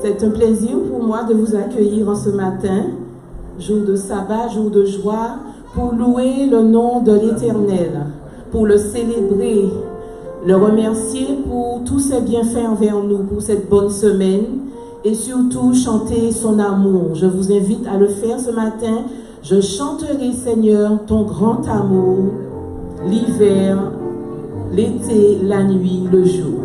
C'est un plaisir pour moi de vous accueillir en ce matin, jour de sabbat, jour de joie, pour louer le nom de l'Éternel, pour le célébrer, le remercier pour tous ses bienfaits envers nous, pour cette bonne semaine, et surtout chanter son amour. Je vous invite à le faire ce matin. Je chanterai, Seigneur, ton grand amour, l'hiver, l'été, la nuit, le jour.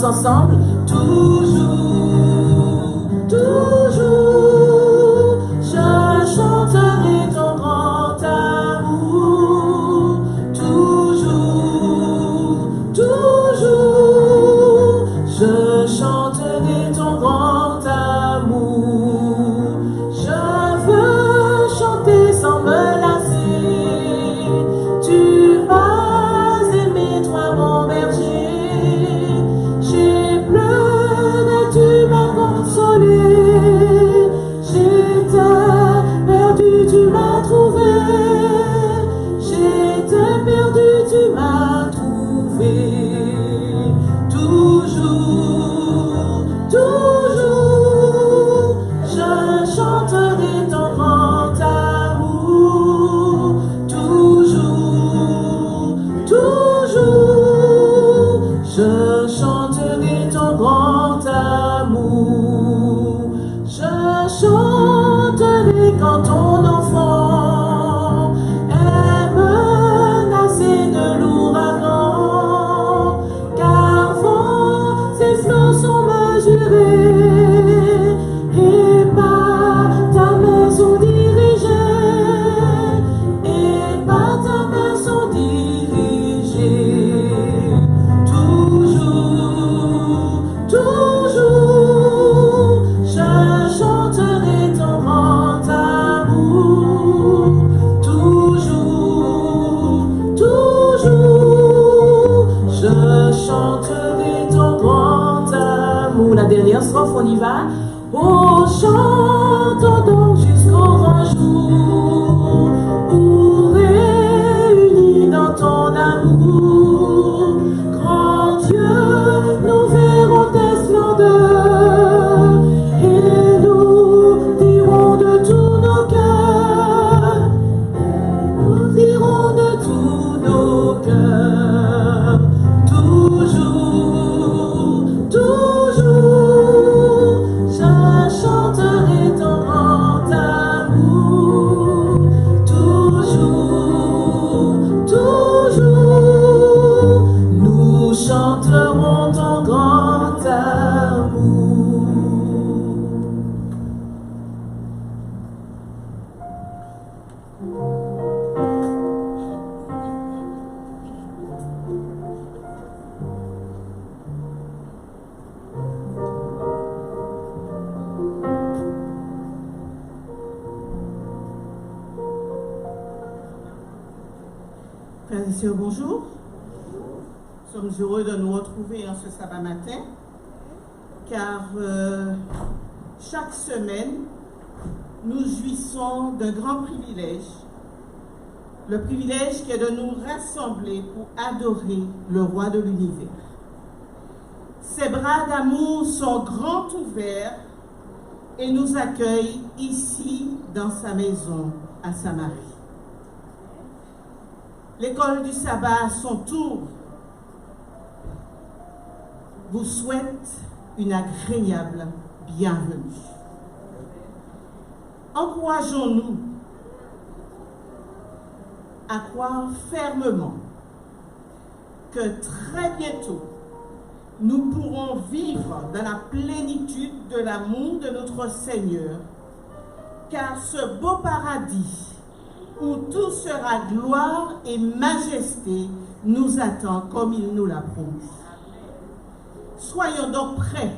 Ensemble, toujours, toujours, je chanterai ton grand amour. Toujours, toujours, je chanterai ton grand amour. Je veux chanter sans me lasser. Tu m'as aimé, toi mon berger. Quand ton enfant est menacé de l'ouragan, car vent ses flots sont mesurés et par ta main sont dirigés, et par ta main sont dirigés. Toujours, toujours, je chanterai ton grand amour. Toujours, toujours, je chanterai ton grand amour. La dernière strophe, on y va. Oh, chantons donc jusqu'au grand jour, où réunis dans ton amour, grand Dieu, nous verrons tes splendeurs, et nous dirons de tous nos cœurs, nous dirons de tous nos cœurs, toujours, toujours, je chanterai ton grand amour. Toujours, toujours, nous chanterons ton grand amour. Frères et sœurs, bonjour. Nous sommes heureux de nous retrouver en ce sabbat matin, car chaque semaine, nous jouissons d'un grand privilège le privilège qui est de nous rassembler pour adorer le roi de l'univers. Ses bras d'amour sont grands ouverts et nous accueillent ici dans sa maison à Samarie. L'école du sabbat à son tour vous souhaite une agréable bienvenue. Encourageons-nous à croire fermement que très bientôt, nous pourrons vivre dans la plénitude de l'amour de notre Seigneur, car ce beau paradis où tout sera gloire et majesté nous attend comme il nous l'a promis. Soyons donc prêts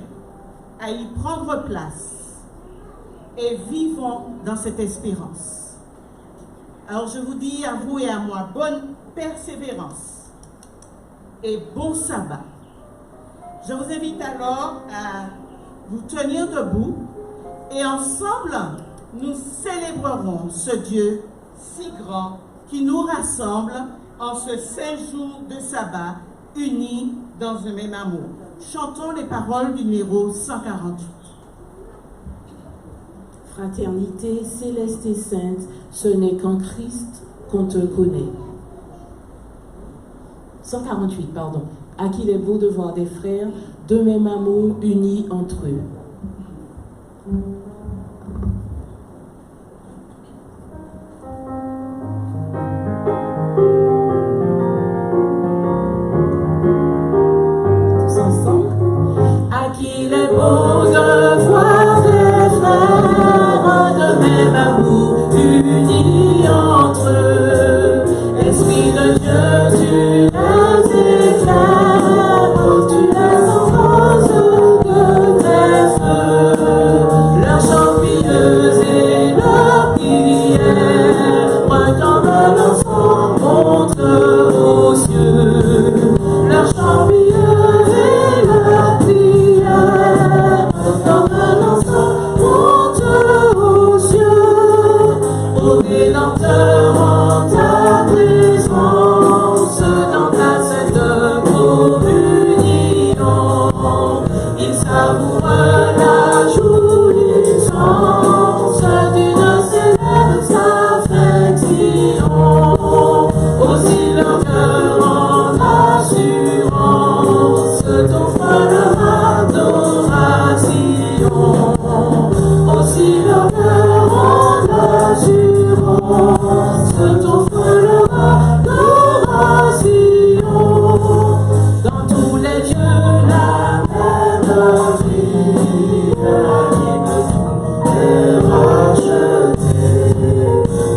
à y prendre place et vivons dans cette espérance. Alors je vous dis à vous et à moi, bonne persévérance et bon sabbat. Je vous invite alors à vous tenir debout et ensemble, nous célébrerons ce Dieu si grand qui nous rassemble en ce 5 jours de sabbat unis dans un même amour. Chantons les paroles du numéro 148. Fraternité céleste et sainte, ce n'est qu'en Christ qu'on te connaît. 148, pardon. À qui il est beau de voir des frères de même amour unis entre eux. Tous ensemble. À qui il est beau de voir des frères de même amour unis entre eux. Esprit de Dieu, tu les éclaires, tu les embrasses de tes feux. Leurs chants pieux et leurs prières pointant de l'encens montent aux cieux. Leurs chants pieux et leurs prières pointant de l'encens montent aux cieux. Ô Rédempteur, en ta présence, dans ta sainte communion, il savoure la jouissance d'une céleste affection. Aussi leur cœur en assurance t'offre leur adoration. Aussi leur cœur en assurance t'offre leur adoration. Dans tous les lieux, la même vie, anime tout est racheté.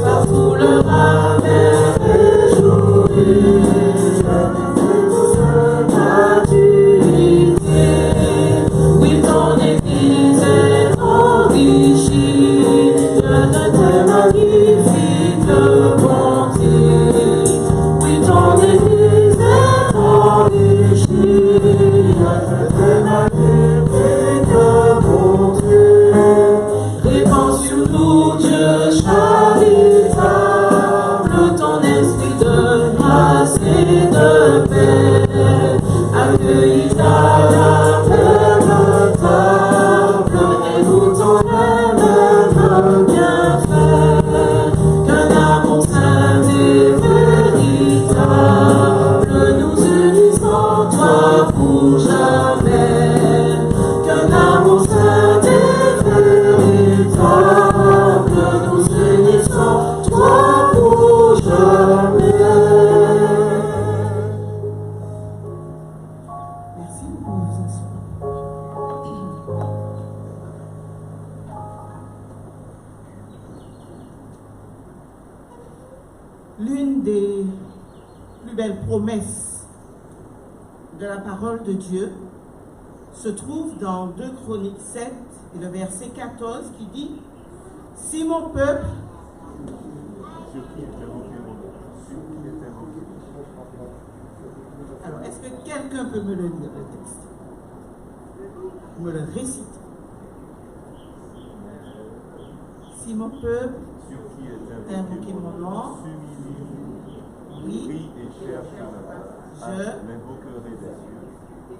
Partout le âme est réjouie, maturité. Oui, ton église est enrichie de tes magnifiques bontés. Oui, ton église est enrichie de tes magnifiques bontés. Répands sur nous, Dieu charitable, ton esprit de grâce et de paix. Accueillis à la même table et goûtons les mêmes bienfaits. Qu'un amour saint et véritable nous unisse en toi pour jamais. Qu'un amour saint et véritable nous unisse en toi pour jamais. Merci, vous pouvez vous asseoir. L'une des plus belles promesses de la parole de Dieu se trouve dans 2 Chroniques 7 et le verset 14 qui dit « Si mon peuple... » Alors, est-ce que quelqu'un peut me le lire, le texte? Me le récite. Si mon peuple a invoqué mon nom, m'invoquerai des cieux,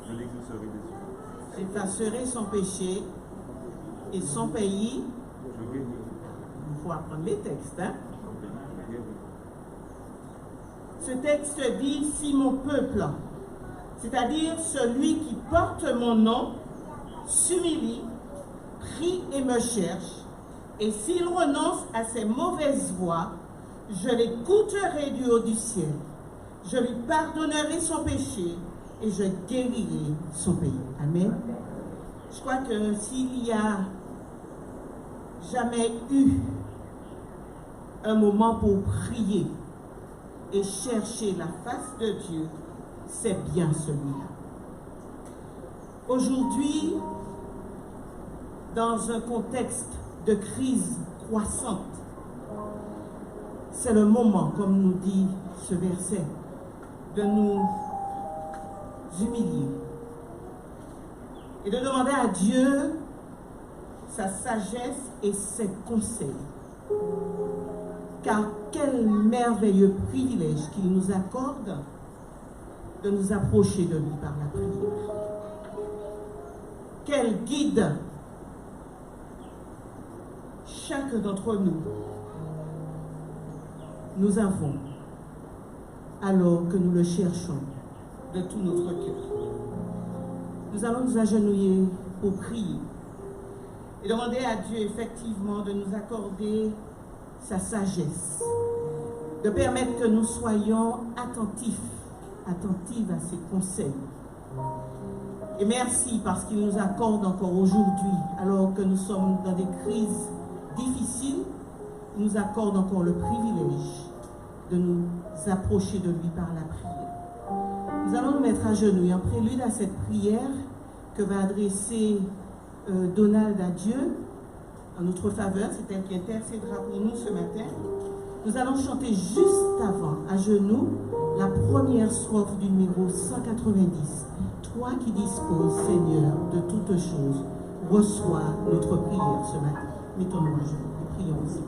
je l'exaucerai des cieux. J'effacerai son péché et son pays. Je guérirai. Il faut apprendre les textes. Hein? Son pays, je guérirai. Ce texte dit « Si mon peuple », c'est-à-dire celui qui porte mon nom, s'humilie, prie et me cherche, et s'il renonce à ses mauvaises voies, je l'écouterai du haut du ciel. Je lui pardonnerai son péché et je guérirai son pays. Amen. Je crois que s'il y a jamais eu un moment pour prier et chercher la face de Dieu, c'est bien celui-là. Aujourd'hui, dans un contexte de crise croissante, c'est le moment, comme nous dit ce verset, de nous humilier et de demander à Dieu sa sagesse et ses conseils. Car quel merveilleux privilège qu'il nous accorde de nous approcher de lui par la prière. Quel guide chaque d'entre nous avons alors que nous le cherchons de tout notre cœur. Nous allons nous agenouiller pour prier et demander à Dieu effectivement de nous accorder sa sagesse, de permettre que nous soyons attentifs à ses conseils. Et merci parce qu'il nous accorde encore aujourd'hui, alors que nous sommes dans des crises difficiles, il nous accorde encore le privilège de nous approcher de lui par la prière. Nous allons nous mettre à genoux et en prélude à cette prière que va adresser Donald à Dieu en notre faveur, c'est elle qui intercédera pour nous ce matin. Nous allons chanter juste avant, à genoux, la première strophe du numéro 190. Toi qui disposes, Seigneur, de toutes choses, reçois notre prière ce matin. Mettons-nous à genoux et prions aussi.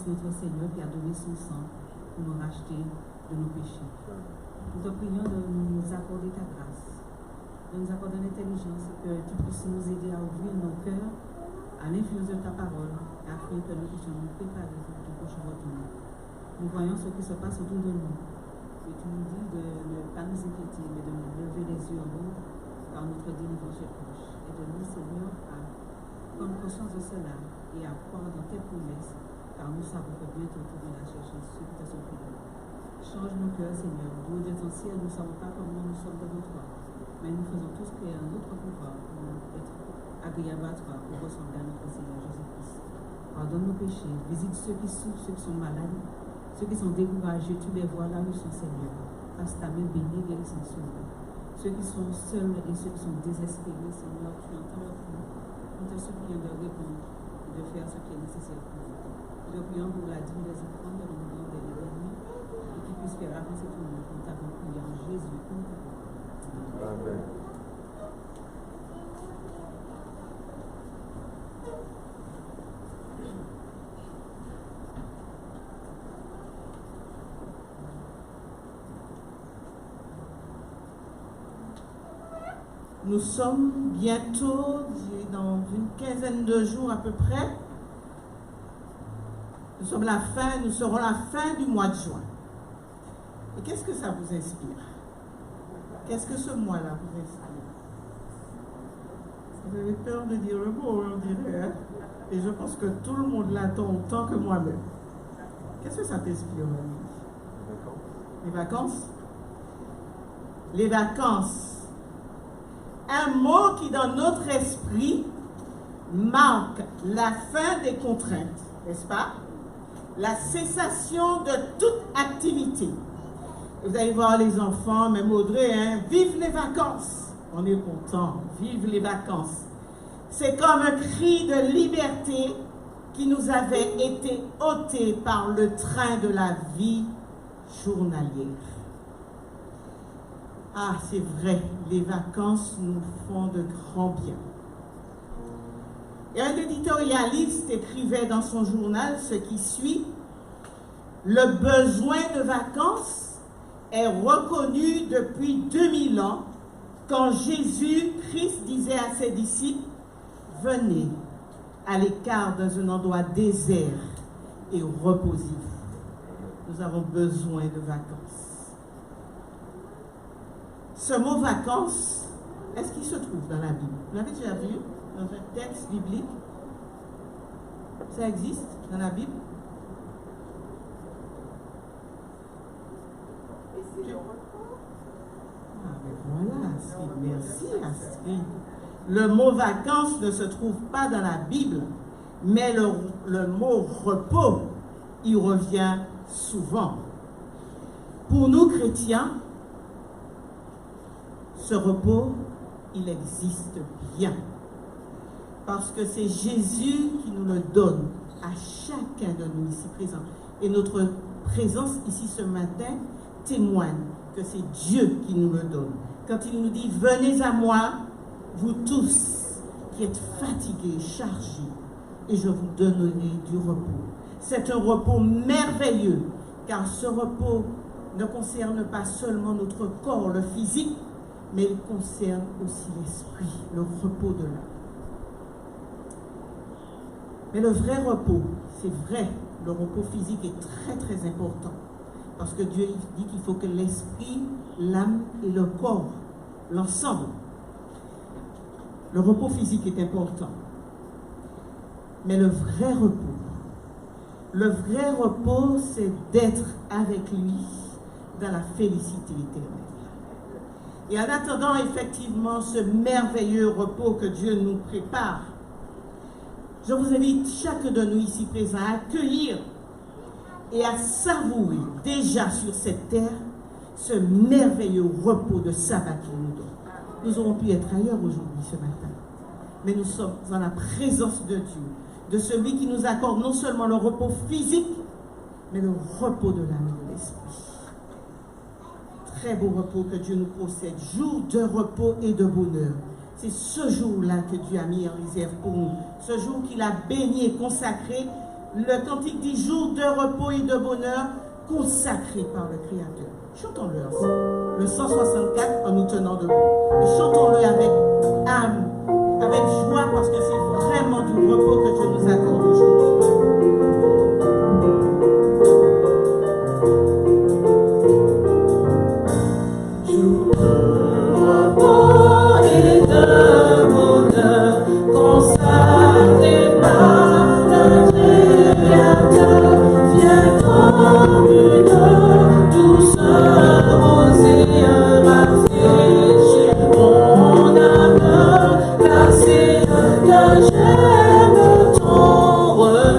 Notre Seigneur qui a donné son sang pour nous racheter de nos péchés. Nous te prions de nous accorder ta grâce, de nous accorder l'intelligence, que tu puisses nous aider à ouvrir nos cœurs à l'influence de ta parole, afin que nous puissions nous préparer pour ton prochain retour. Nous voyons ce qui se passe autour de nous. Et tu nous dis de ne pas nous inquiéter, mais de nous lever les yeux en haut, car notre délivrance est proche. Et de nous, Seigneur, à prendre conscience de cela et à croire dans tes promesses, car nous savons que bientôt tu viendras chercher ceux qui te sont fidèles. Change nos cœurs, Seigneur. Dieu de ton ciel, nous ne savons pas comment nous sommes devant toi, mais nous faisons tout ce qui est en notre pouvoir pour être agréables à toi, pour ressembler à notre Seigneur Jésus-Christ. Pardonne nos péchés, visite ceux qui souffrent, ceux qui sont malades, ceux qui sont découragés, tu les vois là où ils sont, Seigneur. Passe ta main bénie, guérissant sur eux. Ceux qui sont seuls et ceux qui sont désespérés, Seigneur, tu entends leur cri. Nous te supplions de répondre et de faire ce qui est nécessaire pour nous. Nous prions pour la vie des enfants, de l'endroit des derniers, et qui puisses faire avancer tout le monde. Nous t'avons prié en Jésus. Amen. Nous sommes bientôt, dans une quinzaine de jours à peu près, nous serons la fin du mois de juin. Et qu'est-ce que ça vous inspire? Qu'est-ce que ce mois-là vous inspire? Vous avez peur de dire le mot, on dirait, hein? Et je pense que tout le monde l'attend autant que moi-même. Qu'est-ce que ça t'inspire, Mamie? Les vacances? Les vacances. Un mot qui, dans notre esprit, marque la fin des contraintes, n'est-ce pas? La cessation de toute activité. Vous allez voir les enfants, même Audrey, hein, vive les vacances. On est content, vive les vacances. C'est comme un cri de liberté qui nous avait été ôté par le train de la vie journalière. Ah, c'est vrai, les vacances nous font de grands biens. Et un éditorialiste écrivait dans son journal ce qui suit: le besoin de vacances est reconnu depuis 2000 ans quand Jésus-Christ disait à ses disciples: venez à l'écart dans un endroit désert et reposez-vous. Nous avons besoin de vacances. Ce mot vacances, est-ce qu'il se trouve dans la Bible? Vous l'avez déjà vu dans un texte biblique? Ça existe dans la Bible? Ah, mais voilà, Astrid. Merci, Astrid. Le mot vacances ne se trouve pas dans la Bible, mais le mot repos y revient souvent. Pour nous chrétiens, ce repos, il existe bien. Parce que c'est Jésus qui nous le donne à chacun de nous ici présents. Et notre présence ici ce matin témoigne que c'est Dieu qui nous le donne. Quand il nous dit: venez à moi, vous tous qui êtes fatigués, chargés, et je vous donnerai du repos. C'est un repos merveilleux, car ce repos ne concerne pas seulement notre corps, le physique, mais il concerne aussi l'esprit, le repos de l'âme. Mais le vrai repos, c'est vrai, le repos physique est très très important, parce que Dieu dit qu'il faut que l'esprit, l'âme et le corps, l'ensemble, le repos physique est important. Mais le vrai repos, c'est d'être avec lui dans la félicité éternelle. Et en attendant effectivement ce merveilleux repos que Dieu nous prépare, je vous invite chacun de nous ici présents à accueillir et à savourer déjà sur cette terre ce merveilleux repos de sabbat qu'il nous donne. Nous aurions pu être ailleurs aujourd'hui ce matin, mais nous sommes dans la présence de Dieu, de celui qui nous accorde non seulement le repos physique, mais le repos de l'âme et de l'esprit. Très beau repos que Dieu nous concède, jour de repos et de bonheur. C'est ce jour-là que Dieu a mis en réserve pour nous, ce jour qu'il a béni et consacré. Le cantique dit jour de repos et de bonheur consacré par le Créateur. Chantons-le ensemble, le 164 en nous tenant debout. Et chantons-le avec âme, avec joie, parce que c'est vraiment du repos que Dieu nous accorde aujourd'hui. J'aime ton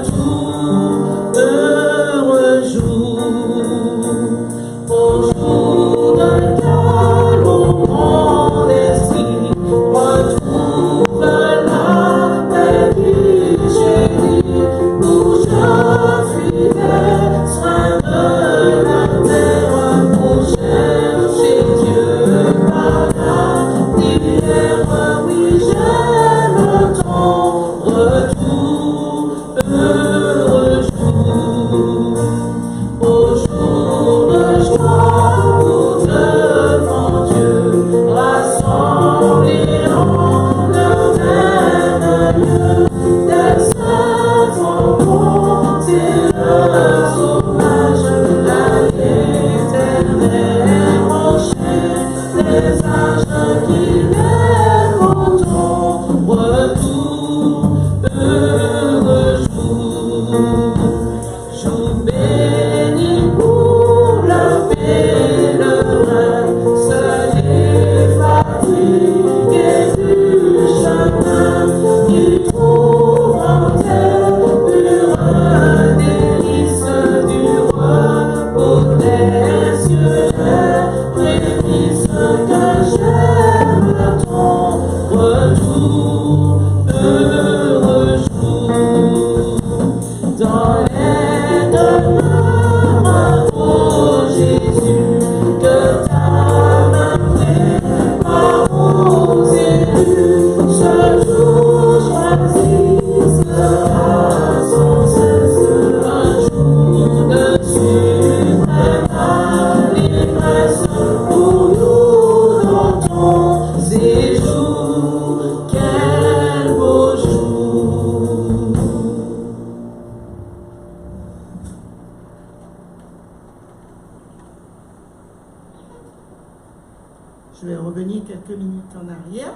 Je vais revenir quelques minutes en arrière.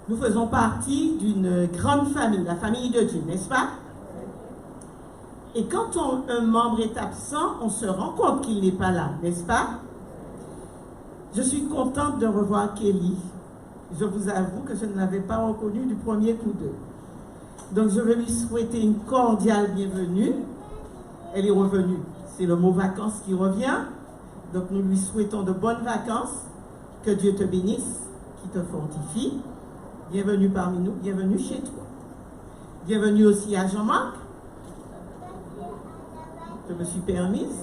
Nous faisons partie d'une grande famille, la famille de Dieu, n'est-ce pas? Et quand un membre est absent, on se rend compte qu'il n'est pas là, n'est-ce pas? Je suis contente de revoir Kelly. Je vous avoue que je ne l'avais pas reconnue du premier coup d'œil. Donc je vais lui souhaiter une cordiale bienvenue. Elle est revenue. C'est le mot vacances qui revient. Donc nous lui souhaitons de bonnes vacances. Que Dieu te bénisse, qui te fortifie. Bienvenue parmi nous, bienvenue chez toi. Bienvenue aussi à Jean-Marc. Je me suis permise.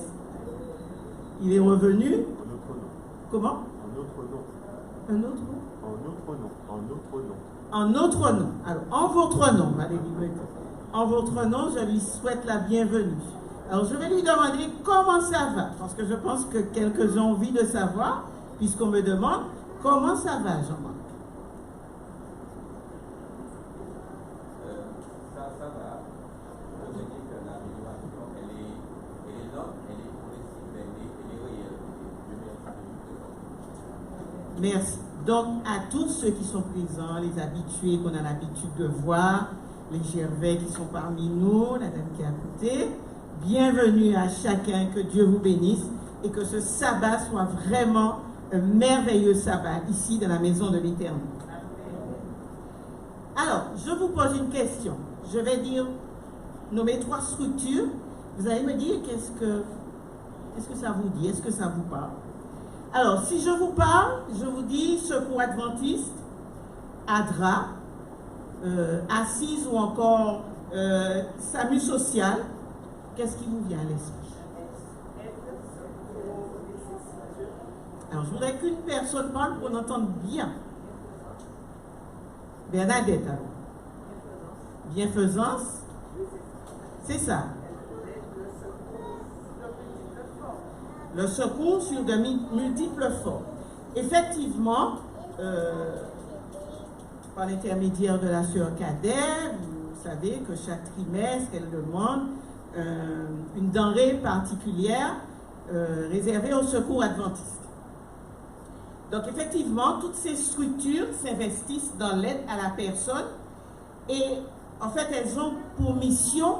Il est revenu. Comment? Un autre nom. Un autre nom? En autre nom. Alors, en votre nom, Valérie Breton. En votre nom, je lui souhaite la bienvenue. Alors, je vais lui demander comment ça va, parce que je pense que quelques-uns ont envie de savoir, puisqu'on me demande comment ça va, Jean-Marc. Ça va. Je dis que l'amélioration, elle est longue, elle est progressive, mais elle est réelle. Merci. Donc, à tous ceux qui sont présents, les habitués qu'on a l'habitude de voir, les Gervais qui sont parmi nous, la dame qui est à côté, bienvenue à chacun, que Dieu vous bénisse et que ce sabbat soit vraiment un merveilleux sabbat ici dans la maison de l'Éternel. Alors, je vous pose une question. Je vais nommer 3 structures. Vous allez me dire qu'est-ce que ça vous dit, est-ce que ça vous parle? Alors, si je vous parle, je vous dis Secours Adventiste, ADRA, Assise ou encore SAMU Social. Qu'est-ce qui vous vient à l'esprit? Alors, je voudrais qu'une personne parle pour qu'on entende bien. Bernadette, alors. Bienfaisance. C'est ça. Le secours sur de multiples formes. Effectivement, par l'intermédiaire de la sœur Cadet, vous savez que chaque trimestre, elle demande une denrée particulière réservée au secours adventiste. Donc effectivement, toutes ces structures s'investissent dans l'aide à la personne et en fait, elles ont pour mission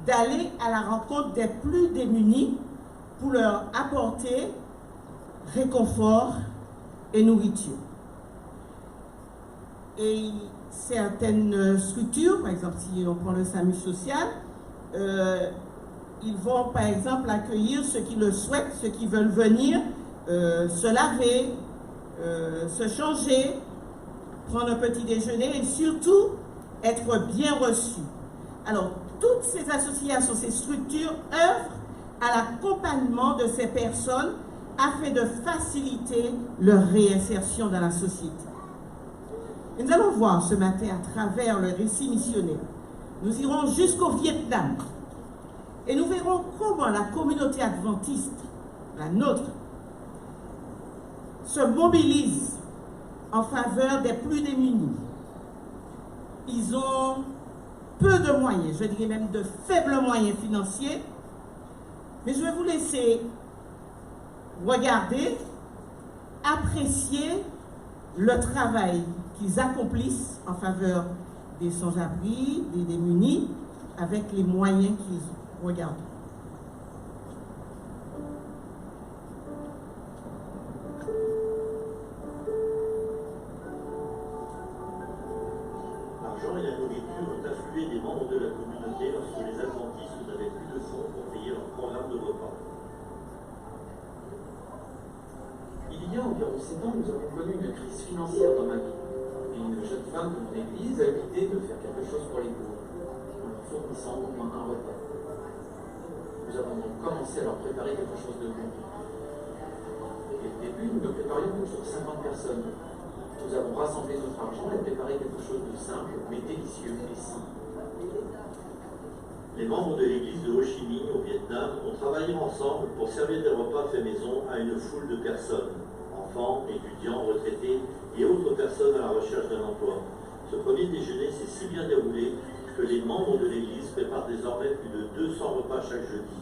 d'aller à la rencontre des plus démunis pour leur apporter réconfort et nourriture. Et certaines structures, par exemple si on prend le SAMU social, ils vont par exemple accueillir ceux qui le souhaitent, ceux qui veulent venir se laver, se changer, prendre un petit déjeuner et surtout être bien reçus. Alors, toutes ces associations, ces structures œuvrent à l'accompagnement de ces personnes afin de faciliter leur réinsertion dans la société. Et nous allons voir ce matin à travers le récit missionnaire. Nous irons jusqu'au Vietnam. Et nous verrons comment la communauté adventiste, la nôtre, se mobilise en faveur des plus démunis. Ils ont peu de moyens, je dirais même de faibles moyens financiers, mais je vais vous laisser regarder, apprécier le travail qu'ils accomplissent en faveur des sans-abri, des démunis, avec les moyens qu'ils ont. Regardez. L'argent et la nourriture ont afflué des membres de la communauté lorsque les adventistes n'avaient plus de fonds pour payer leur programme de repas. Il y a environ 7 ans, nous avons connu une crise financière dans ma vie. Et une jeune femme de mon église a eu l'idée de faire quelque chose pour les pauvres, en leur fournissant au moins un repas. Nous avons donc commencé à leur préparer quelque chose de bon. Et au début, nous ne préparions que pour 50 personnes. Nous avons rassemblé notre argent et préparé quelque chose de simple, mais délicieux et sain. Les membres de l'église de Ho Chi Minh au Vietnam ont travaillé ensemble pour servir des repas faits maison à une foule de personnes, enfants, étudiants, retraités et autres personnes à la recherche d'un emploi. Ce premier déjeuner s'est si bien déroulé que les membres de l'église préparent désormais plus de 200 repas chaque jeudi.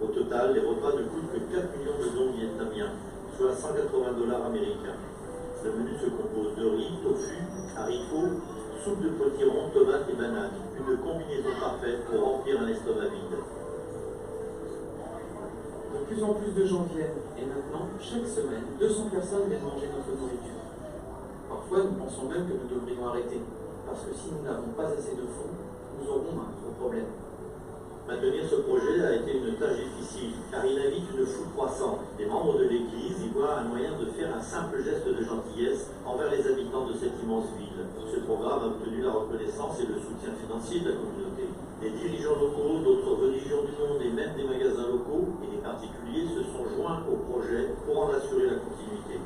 Au total, les repas ne coûtent que 4 millions de dong vietnamiens, soit 180 $ américains. Le menu se compose de riz, tofu, haricots, soupe de potiron, tomates et bananes. Une combinaison parfaite pour remplir un estomac vide. De plus en plus de gens viennent, et maintenant, chaque semaine, 200 personnes viennent manger notre nourriture. Parfois, nous pensons même que nous devrions arrêter, parce que si nous n'avons pas assez de fonds, nous aurons un gros problème. Maintenir ce projet a été une tâche difficile, car il invite une foule croissante. Les membres de l'Église y voient un moyen de faire un simple geste de gentillesse envers les habitants de cette immense ville. Ce programme a obtenu la reconnaissance et le soutien financier de la communauté. Les dirigeants locaux, d'autres religions du monde et même des magasins locaux et des particuliers se sont joints au projet pour en assurer la continuité.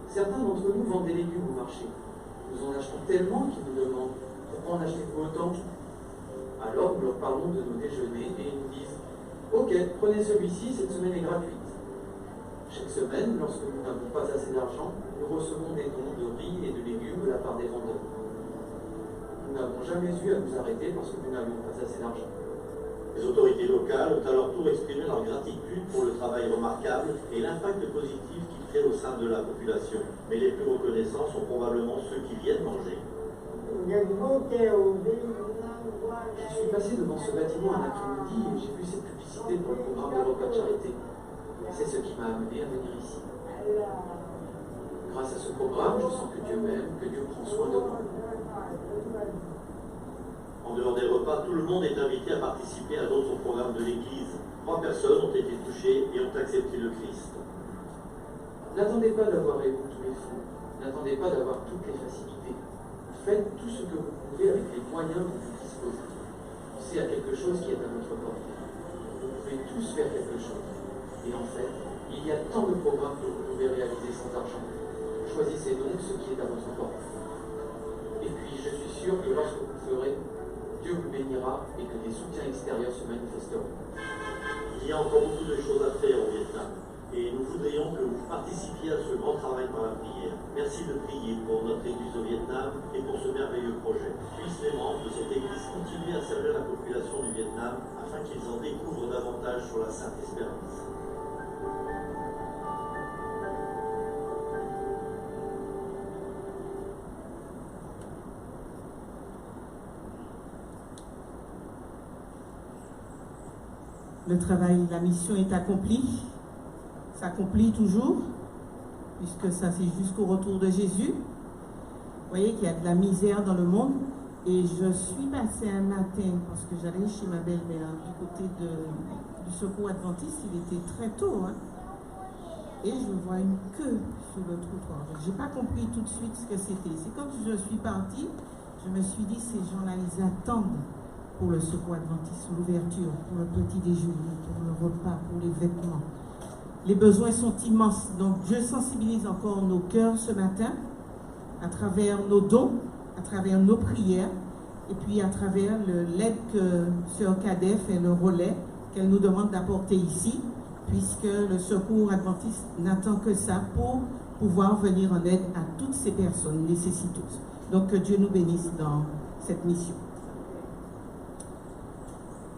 Certains d'entre nous vendent des légumes au marché. Nous en achetons tellement qu'ils nous demandent « Pourquoi en achetez-vous autant ?» Alors nous leur parlons de nos déjeuners et ils nous disent « Ok, prenez celui-ci, cette semaine est gratuite. » Chaque semaine, lorsque nous n'avons pas assez d'argent, nous recevons des dons de riz et de légumes de la part des vendeurs. Nous n'avons jamais eu à nous arrêter parce que nous n'avions pas assez d'argent. Les autorités locales ont à leur tour exprimé leur gratitude pour le travail remarquable et l'impact positif qu'il crée au sein de la population. Mais les plus reconnaissants sont probablement ceux qui viennent manger. Je suis passé devant ce bâtiment un après-midi et j'ai vu cette publicité pour le programme de repas de charité. C'est ce qui m'a amené à venir ici. Grâce à ce programme, je sens que Dieu m'aime, que Dieu prend soin de moi. En dehors des repas, tout le monde est invité à participer à d'autres programmes de l'Église. 3 personnes ont été touchées et ont accepté le Christ. N'attendez pas d'avoir réuni tous les fonds. N'attendez pas d'avoir toutes les facilités. Faites tout ce que vous pouvez avec les moyens dont vous disposez. Pensez à quelque chose qui est à votre portée. Vous pouvez tous faire quelque chose. Et en fait, il y a tant de programmes que vous pouvez réaliser sans argent. Choisissez donc ce qui est à votre portée. Et puis, je suis sûr que lorsque vous le ferez, Dieu vous bénira et que des soutiens extérieurs se manifesteront. Il y a encore beaucoup de choses à faire au Vietnam. Et nous voudrions que vous participiez à ce grand travail par la prière. Merci de prier pour notre Église au Vietnam et pour ce merveilleux projet. Puissent les membres de cette Église continuer à servir la population du Vietnam afin qu'ils en découvrent davantage sur la Sainte Espérance. Le travail, la mission est accomplie. S'accomplit toujours, puisque ça c'est jusqu'au retour de Jésus. Vous voyez qu'il y a de la misère dans le monde. Et je suis passée un matin, parce que j'allais chez ma belle-mère du côté du secours adventiste, il était très tôt, hein, et je vois une queue sur le trottoir. Je n'ai pas compris tout de suite ce que c'était. C'est comme si je suis partie, je me suis dit, ces gens-là, ils attendent pour le secours adventiste, l'ouverture, pour le petit déjeuner, pour le repas, pour les vêtements. Les besoins sont immenses. Donc Dieu sensibilise encore nos cœurs ce matin à travers nos dons, à travers nos prières. et puis à travers l'aide que Sœur Cadet fait le relais qu'elle nous demande d'apporter ici, puisque le Secours adventiste n'attend que ça pour pouvoir venir en aide à toutes ces personnes nécessiteuses. Donc que Dieu nous bénisse dans cette mission.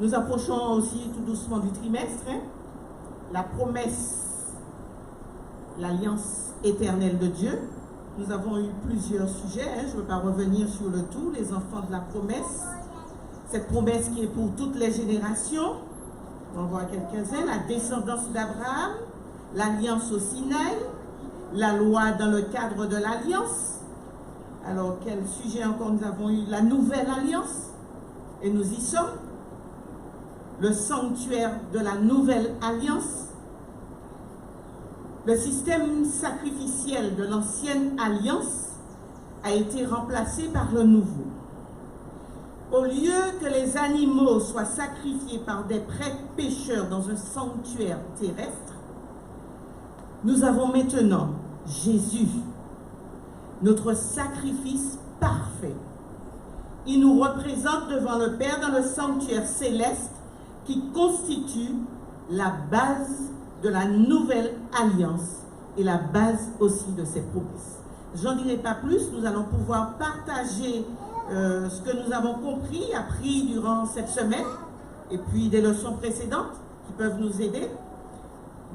Nous approchons aussi tout doucement du trimestre, hein? La promesse, l'alliance éternelle de Dieu. Nous avons eu plusieurs sujets, hein? Je ne veux pas revenir sur le tout, les enfants de la promesse. Cette promesse qui est pour toutes les générations, on va voir quelques-uns, la descendance d'Abraham, l'alliance au Sinaï, la loi dans le cadre de l'alliance. Alors, quel sujet encore nous avons eu? La nouvelle alliance, et nous y sommes. Le sanctuaire de la nouvelle alliance. Le système sacrificiel de l'ancienne alliance a été remplacé par le nouveau. Au lieu que les animaux soient sacrifiés par des prêtres pécheurs dans un sanctuaire terrestre, nous avons maintenant Jésus, notre sacrifice parfait. Il nous représente devant le Père dans le sanctuaire céleste qui constitue la base de la nouvelle alliance et la base aussi de ses promesses. J'en dirai pas plus, nous allons pouvoir partager ce que nous avons compris, appris durant cette semaine, et puis des leçons précédentes qui peuvent nous aider.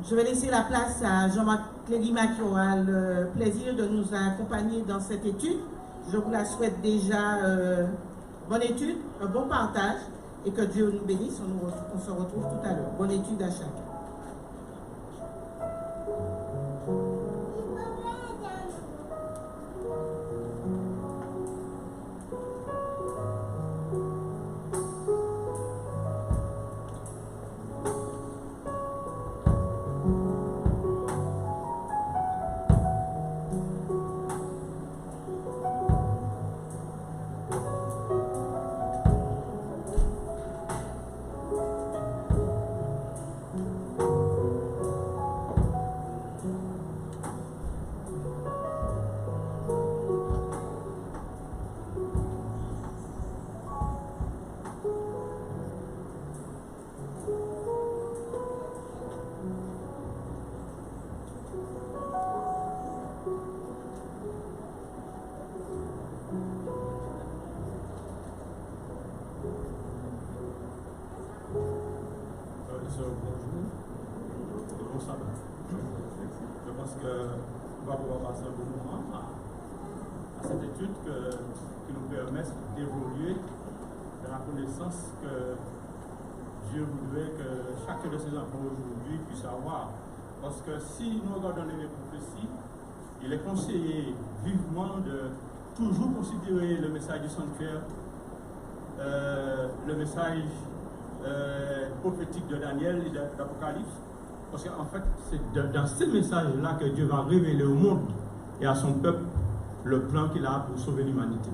Je vais laisser la place à Jean-Marc Clélima qui aura le plaisir de nous accompagner dans cette étude. Je vous la souhaite déjà bonne étude, un bon partage, et que Dieu nous bénisse. On se retrouve tout à l'heure. Bonne étude à chacun. Je pense qu'on va pouvoir passer un bon moment à cette étude qui nous permet d'évoluer dans la connaissance que Dieu voudrait que chacun de ses enfants aujourd'hui puisse avoir. Parce que si nous regardons les prophéties, il est conseillé vivement de toujours considérer le message du sanctuaire, le message prophétique de Daniel et d'Apocalypse. Parce qu'en fait, c'est dans ces messages-là que Dieu va révéler au monde et à son peuple le plan qu'il a pour sauver l'humanité.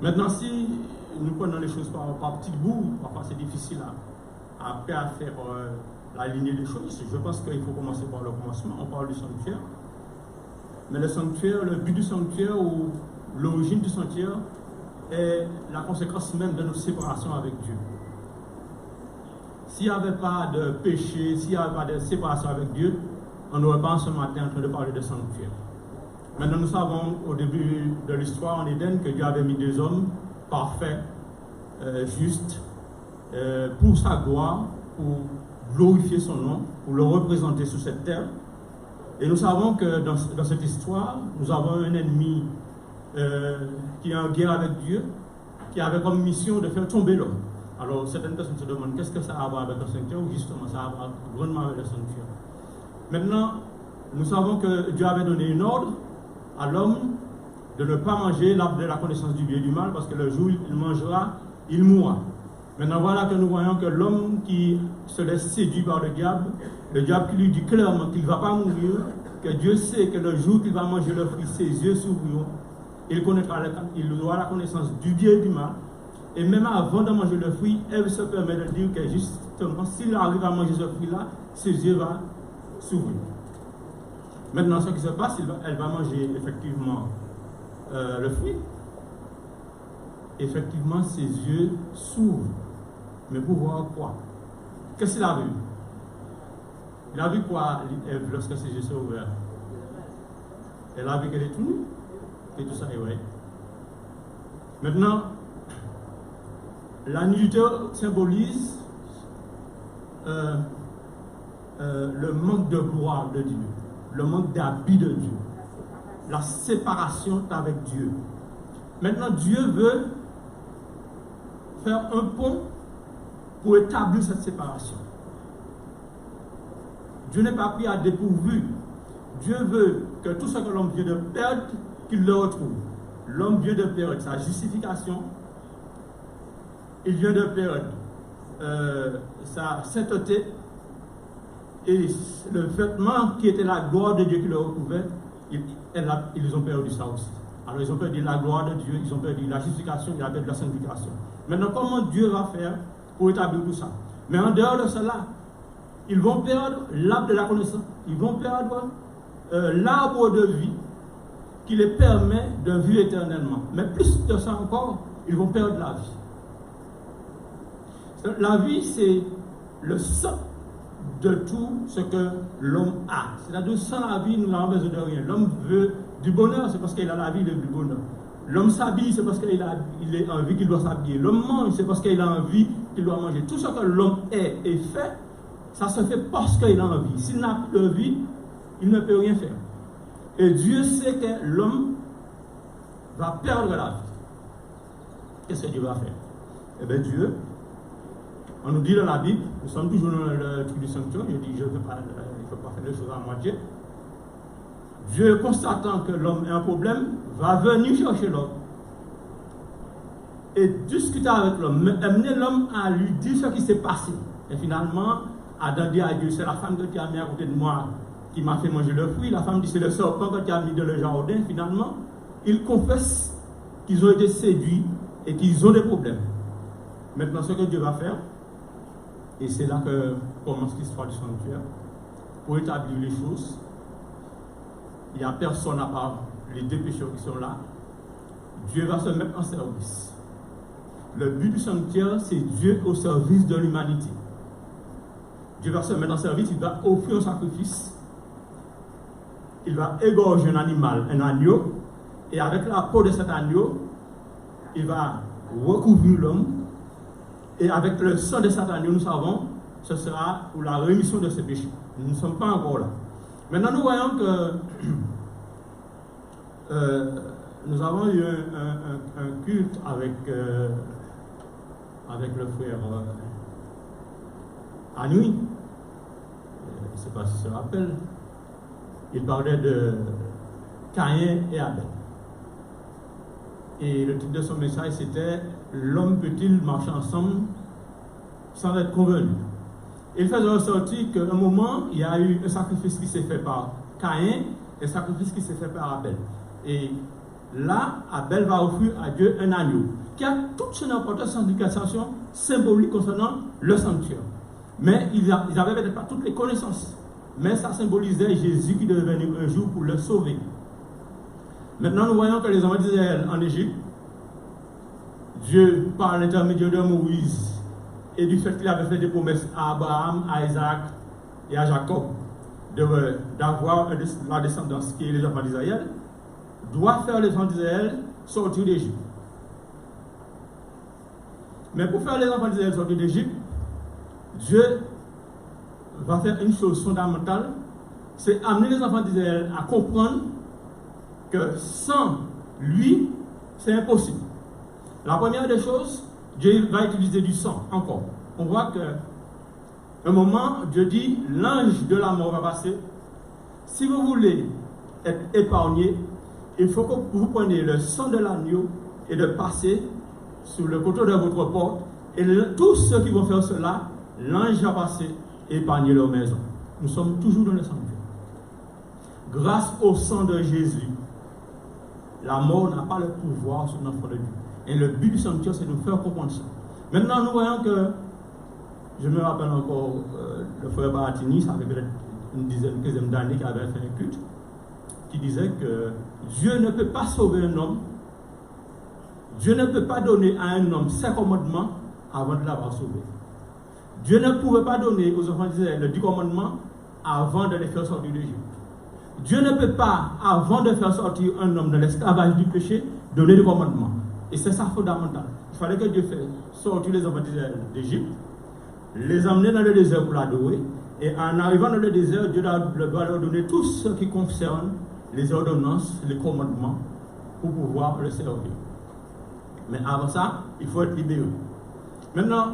Maintenant, si nous prenons les choses par petits bouts, parfois c'est difficile à faire la lignée des choses. Je pense qu'il faut commencer par le commencement. On parle du sanctuaire. Mais le sanctuaire, le but du sanctuaire ou l'origine du sanctuaire est la conséquence même de notre séparation avec Dieu. S'il n'y avait pas de péché, s'il n'y avait pas de séparation avec Dieu, on n'aurait pas ce matin en train de parler de sanctuaire. Maintenant, nous savons au début de l'histoire en Éden que Dieu avait mis des hommes parfaits, justes, pour sa gloire, pour glorifier son nom, pour le représenter sur cette terre. Et nous savons que dans cette histoire, nous avons un ennemi qui est en guerre avec Dieu, qui avait comme mission de faire tomber l'homme. Alors, certaines personnes se demandent qu'est-ce que ça a à voir avec le sanctuaire, ou justement, ça a à voir grandement avec le sanctuaire. Maintenant, nous savons que Dieu avait donné une ordre à l'homme de ne pas manger l'arbre de la connaissance du bien et du mal, parce que le jour où il mangera, il mourra. Maintenant, voilà que nous voyons que l'homme qui se laisse séduire par le diable qui lui dit clairement qu'il ne va pas mourir, que Dieu sait que le jour qu'il va manger le fruit, ses yeux s'ouvriront, il aura la connaissance du bien et du mal. Et même avant de manger le fruit, elle se permet de dire que justement, s'il arrive à manger ce fruit-là, ses yeux vont s'ouvrir. Maintenant, ce qui se passe, elle va manger effectivement le fruit. effectivement, ses yeux s'ouvrent. Mais pour voir quoi? Qu'est-ce qu'il a vu? Il a vu quoi, Ève, lorsque ses yeux sont ouverts? Elle a vu qu'elle est tout nue, et tout ça est vrai. Maintenant, la nudité symbolise le manque de gloire de Dieu, le manque d'habit de Dieu, la séparation avec Dieu. Maintenant, Dieu veut faire un pont pour établir cette séparation. Dieu n'est pas pris à dépourvu. Dieu veut que tout ce que l'homme vient de perdre, qu'il le retrouve. L'homme vient de perdre sa justification, il vient de perdre sa sainteté, et le vêtement qui était la gloire de Dieu qui le recouvrait, ils ont perdu ça aussi. Alors ils ont perdu la gloire de Dieu, ils ont perdu la justification, ils ont perdu la sanctification. Maintenant, comment Dieu va faire pour établir tout ça? Mais en dehors de cela, ils vont perdre l'arbre de la connaissance, ils vont perdre l'arbre de vie qui les permet de vivre éternellement. Mais plus de ça encore, ils vont perdre la vie. La vie, c'est le sang de tout ce que l'homme a. C'est-à-dire, sans la vie, nous n'avons besoin de rien. L'homme veut du bonheur, c'est parce qu'il a la vie, il veut du bonheur. L'homme s'habille, c'est parce qu'il a envie qu'il doit s'habiller. L'homme mange, c'est parce qu'il a envie qu'il doit manger. Tout ce que l'homme est et fait, ça se fait parce qu'il a envie. S'il n'a plus de vie, il ne peut rien faire. Et Dieu sait que l'homme va perdre la vie. Qu'est-ce que Dieu va faire? Eh bien, Dieu, on nous dit dans la Bible, nous sommes toujours dans le truc du sanctuaire, il dit, il ne faut pas faire les choses à moitié. Dieu, constatant que l'homme est un problème, va venir chercher l'homme et discuter avec l'homme, amener l'homme à lui dire ce qui s'est passé. Et finalement, Adam dit à Dieu, c'est la femme que tu as mis à côté de moi qui m'a fait manger le fruit. La femme dit, c'est le serpent que tu as mis dans le jardin. Finalement, ils confessent qu'ils ont été séduits et qu'ils ont des problèmes. Maintenant, ce que Dieu va faire, et c'est là que commence l'histoire du sanctuaire, pour établir les choses, il n'y a personne à part les deux pécheurs qui sont là. Dieu va se mettre en service. Le but du sanctuaire, c'est Dieu au service de l'humanité. Dieu va se mettre en service, il va offrir un sacrifice. Il va égorger un animal, un agneau, et avec la peau de cet agneau, il va recouvrir l'homme, et avec le sang de cet agneau, nous savons, ce sera pour la rémission de ses péchés. Nous ne sommes pas encore là. Maintenant, nous voyons que nous avons eu un culte avec le frère Anoui. Je ne sais pas si ça se rappelle. Il parlait de Caïn et Abel. Et le titre de son message, c'était « L'homme peut-il marcher ensemble sans être convenu ?» Il faisait ressortir qu'à un moment, il y a eu un sacrifice qui s'est fait par Caïn et un sacrifice qui s'est fait par Abel. Et là, Abel va offrir à Dieu un agneau qui a toute son importance en signification symbolique concernant le sanctuaire. Mais ils n'avaient peut-être pas toutes les connaissances. Mais ça symbolisait Jésus qui devait venir un jour pour le sauver. Maintenant, nous voyons que les enfants d'Israël en Égypte, Dieu, par l'intermédiaire de Moïse, et du fait qu'il avait fait des promesses à Abraham, à Isaac et à Jacob, d'avoir la descendance qui est les enfants d'Israël, doit faire les enfants d'Israël sortir d'Égypte. Mais pour faire les enfants d'Israël sortir d'Égypte, Dieu va faire une chose fondamentale, c'est amener les enfants d'Israël à comprendre que sans lui, c'est impossible. La première des choses, Dieu va utiliser du sang encore. On voit qu'à un moment, Dieu dit, l'ange de la mort va passer. Si vous voulez être épargné, il faut que vous preniez le sang de l'agneau et de passer sur le côté de votre porte. Et tous ceux qui vont faire cela, l'ange va passer et épargner leur maison. Nous sommes toujours dans le sanctuaire. Grâce au sang de Jésus, la mort n'a pas le pouvoir sur notre de Dieu. Et le but du sanctuaire, c'est de nous faire comprendre ça. Maintenant, nous voyons que, je me rappelle encore, le frère Baratini, ça fait peut-être une quinzaine d'années qu'il avait fait un culte, qui disait que Dieu ne peut pas sauver un homme Dieu ne peut pas donner à un homme ses commandements avant de l'avoir sauvé. Dieu ne pouvait pas donner aux enfants d'Israël le 10 commandements avant de les faire sortir d'Égypte. Dieu ne peut pas, avant de faire sortir un homme de l'esclavage du péché, donner le commandement. Et c'est ça fondamental. Il fallait que Dieu fasse sortir les enfants d'Israël d'Égypte, les emmener dans le désert pour l'adorer, et en arrivant dans le désert, Dieu doit leur donner tout ce qui concerne les ordonnances, les commandements, pour pouvoir le servir. Mais avant ça, il faut être libéré. Maintenant,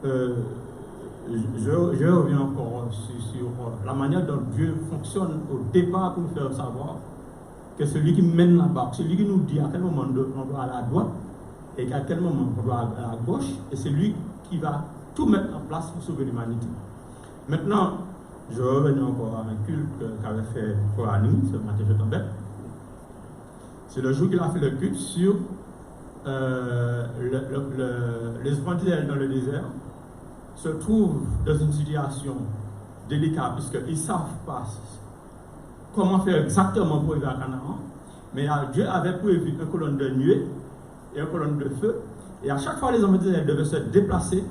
je reviens encore sur la manière dont Dieu fonctionne au départ pour nous faire savoir que celui qui mène la barque, celui qui nous dit à quel moment on doit aller à droite et à quel moment on doit aller à gauche, et c'est lui qui va tout mettre en place pour sauver l'humanité. Maintenant, je reviens encore à un culte qu'avait fait Frère Annie, ce matin je tombais. C'est le jour qu'il a fait le culte sur les enfants d'Israël dans le désert se trouvent dans une situation délicate puisqu'ils ne savent pas comment faire exactement pour arriver à Canaan. Mais Dieu avait prévu une colonne de nuée et une colonne de feu. Et à chaque fois les enfants d'Israël devaient se déplacer,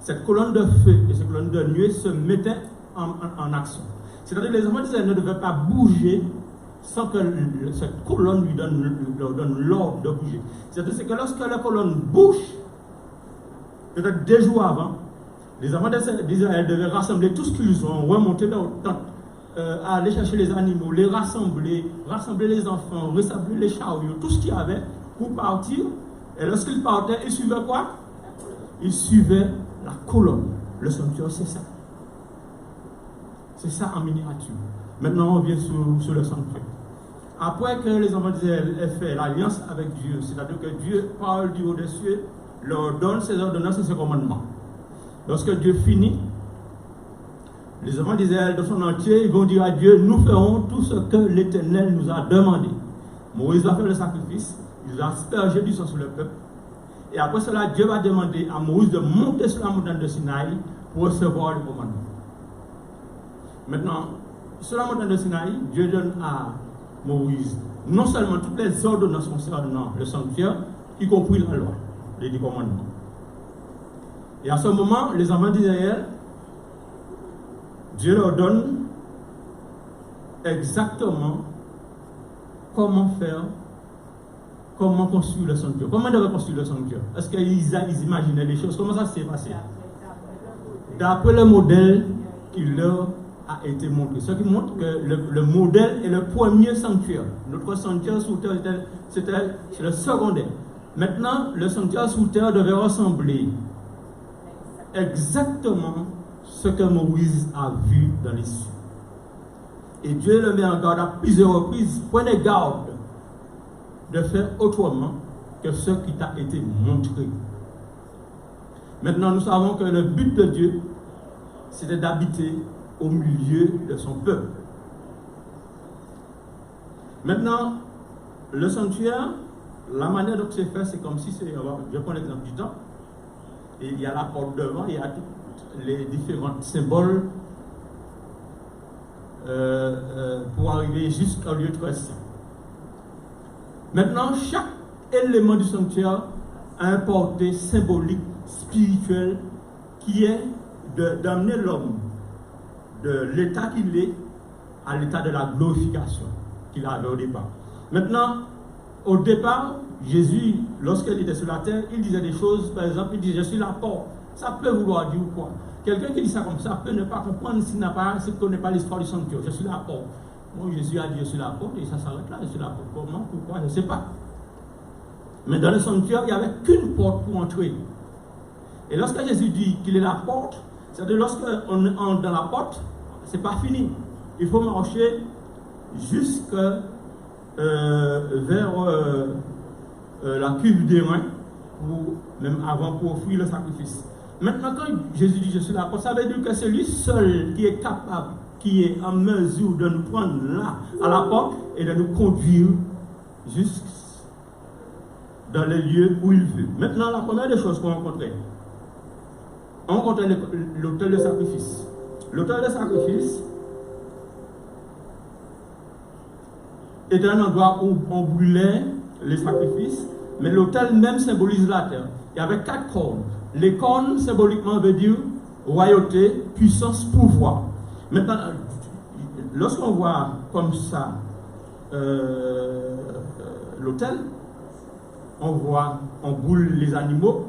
cette colonne de feu et cette colonne de nuée se mettaient en action. C'est-à-dire que les enfants d'Israël ne devaient pas bouger sans que cette colonne leur donne l'ordre de bouger. C'est-à-dire que lorsque la colonne bouge, peut-être 2 jours avant, les enfants d'Israël devaient rassembler tout ce qu'ils ont, remonter leur tente, aller chercher les animaux, les rassembler les enfants, rassembler les chariots, tout ce qu'il y avait pour partir. Et lorsqu'ils partaient, ils suivaient quoi? Ils suivaient la colonne. Le sanctuaire, c'est ça. C'est ça en miniature. Maintenant, on vient sur le sanctuaire. Après que les enfants d'Israël aient fait l'alliance avec Dieu, c'est-à-dire que Dieu, parle du haut des cieux, leur donne ses ordonnances et ses commandements. Lorsque Dieu finit, les enfants d'Israël de son entier, ils vont dire à Dieu, nous ferons tout ce que l'Éternel nous a demandé. Moïse va faire le sacrifice, il va asperger du sang sur le peuple. Et après cela, Dieu va demander à Moïse de monter sur la montagne de Sinaï pour recevoir le commandement. Maintenant, sur la montagne de Sinaï, Dieu donne à Moïse non seulement toutes les ordonnances concernant le sanctuaire, y compris la loi, les 10 commandements. Et à ce moment, les enfants d'Israël, Dieu leur donne exactement comment construire le sanctuaire. Comment ils devaient construire le sanctuaire? Est-ce qu'ils imaginaient les choses? Comment ça s'est passé? D'après le modèle qui leur a été montré. Ce qui montre que le modèle est le premier sanctuaire. Notre sanctuaire sous terre, c'est le secondaire. Maintenant, le sanctuaire sous terre devait ressembler exactement ce que Moïse a vu dans les cieux. Et Dieu le met en garde à plusieurs reprises. Prenez garde de faire autrement que ce qui t'a été montré. Maintenant, nous savons que le but de Dieu, c'était d'habiter au milieu de son peuple. Maintenant, le sanctuaire, la manière dont c'est fait, c'est comme si c'est, je prends l'exemple du temple, et il y a la porte devant, il y a tous les différents symboles pour arriver jusqu'au lieu très saint. Maintenant, chaque élément du sanctuaire a un portée symbolique, spirituel, qui est d'amener l'homme de l'état qu'il est à l'état de la glorification qu'il avait au départ. Maintenant, au départ, Jésus, lorsqu'il était sur la terre, il disait des choses, par exemple, il disait, je suis la porte. Ça peut vouloir dire quoi? Quelqu'un qui dit ça comme ça peut ne pas comprendre s'il ne connaît pas l'histoire du sanctuaire. Je suis la porte. Bon, Jésus a dit, je suis la porte, et ça s'arrête là, je suis la porte. Comment? Pourquoi? Je ne sais pas. Mais dans le sanctuaire, il n'y avait qu'une porte pour entrer. Et lorsque Jésus dit qu'il est la porte, c'est-à-dire lorsqu'on entre dans la porte, ce n'est pas fini. Il faut marcher jusque vers la cuve des reins, même avant pour offrir le sacrifice. Maintenant, quand Jésus dit je suis la porte, ça veut dire que c'est lui seul qui est capable, qui est en mesure de nous prendre là, à la porte, et de nous conduire jusque dans les lieux où il veut. Maintenant, la première des choses qu'on rencontrait, on rencontrait l'autel de sacrifice. L'autel de sacrifice était un endroit où on brûlait les sacrifices, mais l'autel même symbolise la terre. Il y avait 4 cornes. Les cornes, symboliquement, veut dire royauté, puissance, pouvoir. Maintenant, lorsqu'on voit comme ça l'autel, on boule les animaux,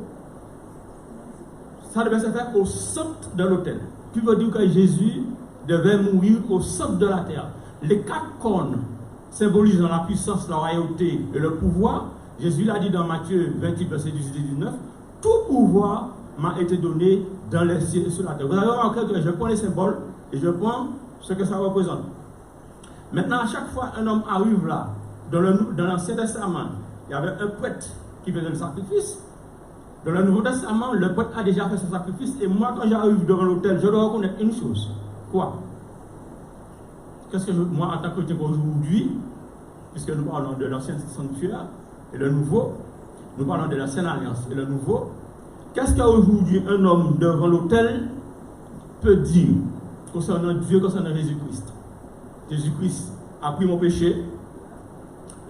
ça devait se faire au centre de l'autel. Qui veut dire que Jésus devait mourir au centre de la terre. Les 4 cornes symbolisant la puissance, la royauté et le pouvoir, Jésus l'a dit dans Matthieu 28, verset 18 et 19, tout pouvoir m'a été donné dans les cieux et sur la terre. Vous avez remarqué que je prends les symboles et je prends ce que ça représente. Maintenant, à chaque fois un homme arrive là, dans l'Ancien Testament, il y avait un prêtre qui faisait le sacrifice. Dans le Nouveau Testament, le prêtre a déjà fait ce sacrifice. Et moi, quand j'arrive devant l'autel, je dois reconnaître une chose. Quoi? Qu'est-ce que moi, en tant que chrétien aujourd'hui, puisque nous parlons de l'Ancien Sanctuaire et le Nouveau, nous parlons de l'Ancienne Alliance et le Nouveau, qu'est-ce qu'aujourd'hui un homme devant l'autel peut dire concernant Dieu, concernant Jésus-Christ? Jésus-Christ a pris mon péché.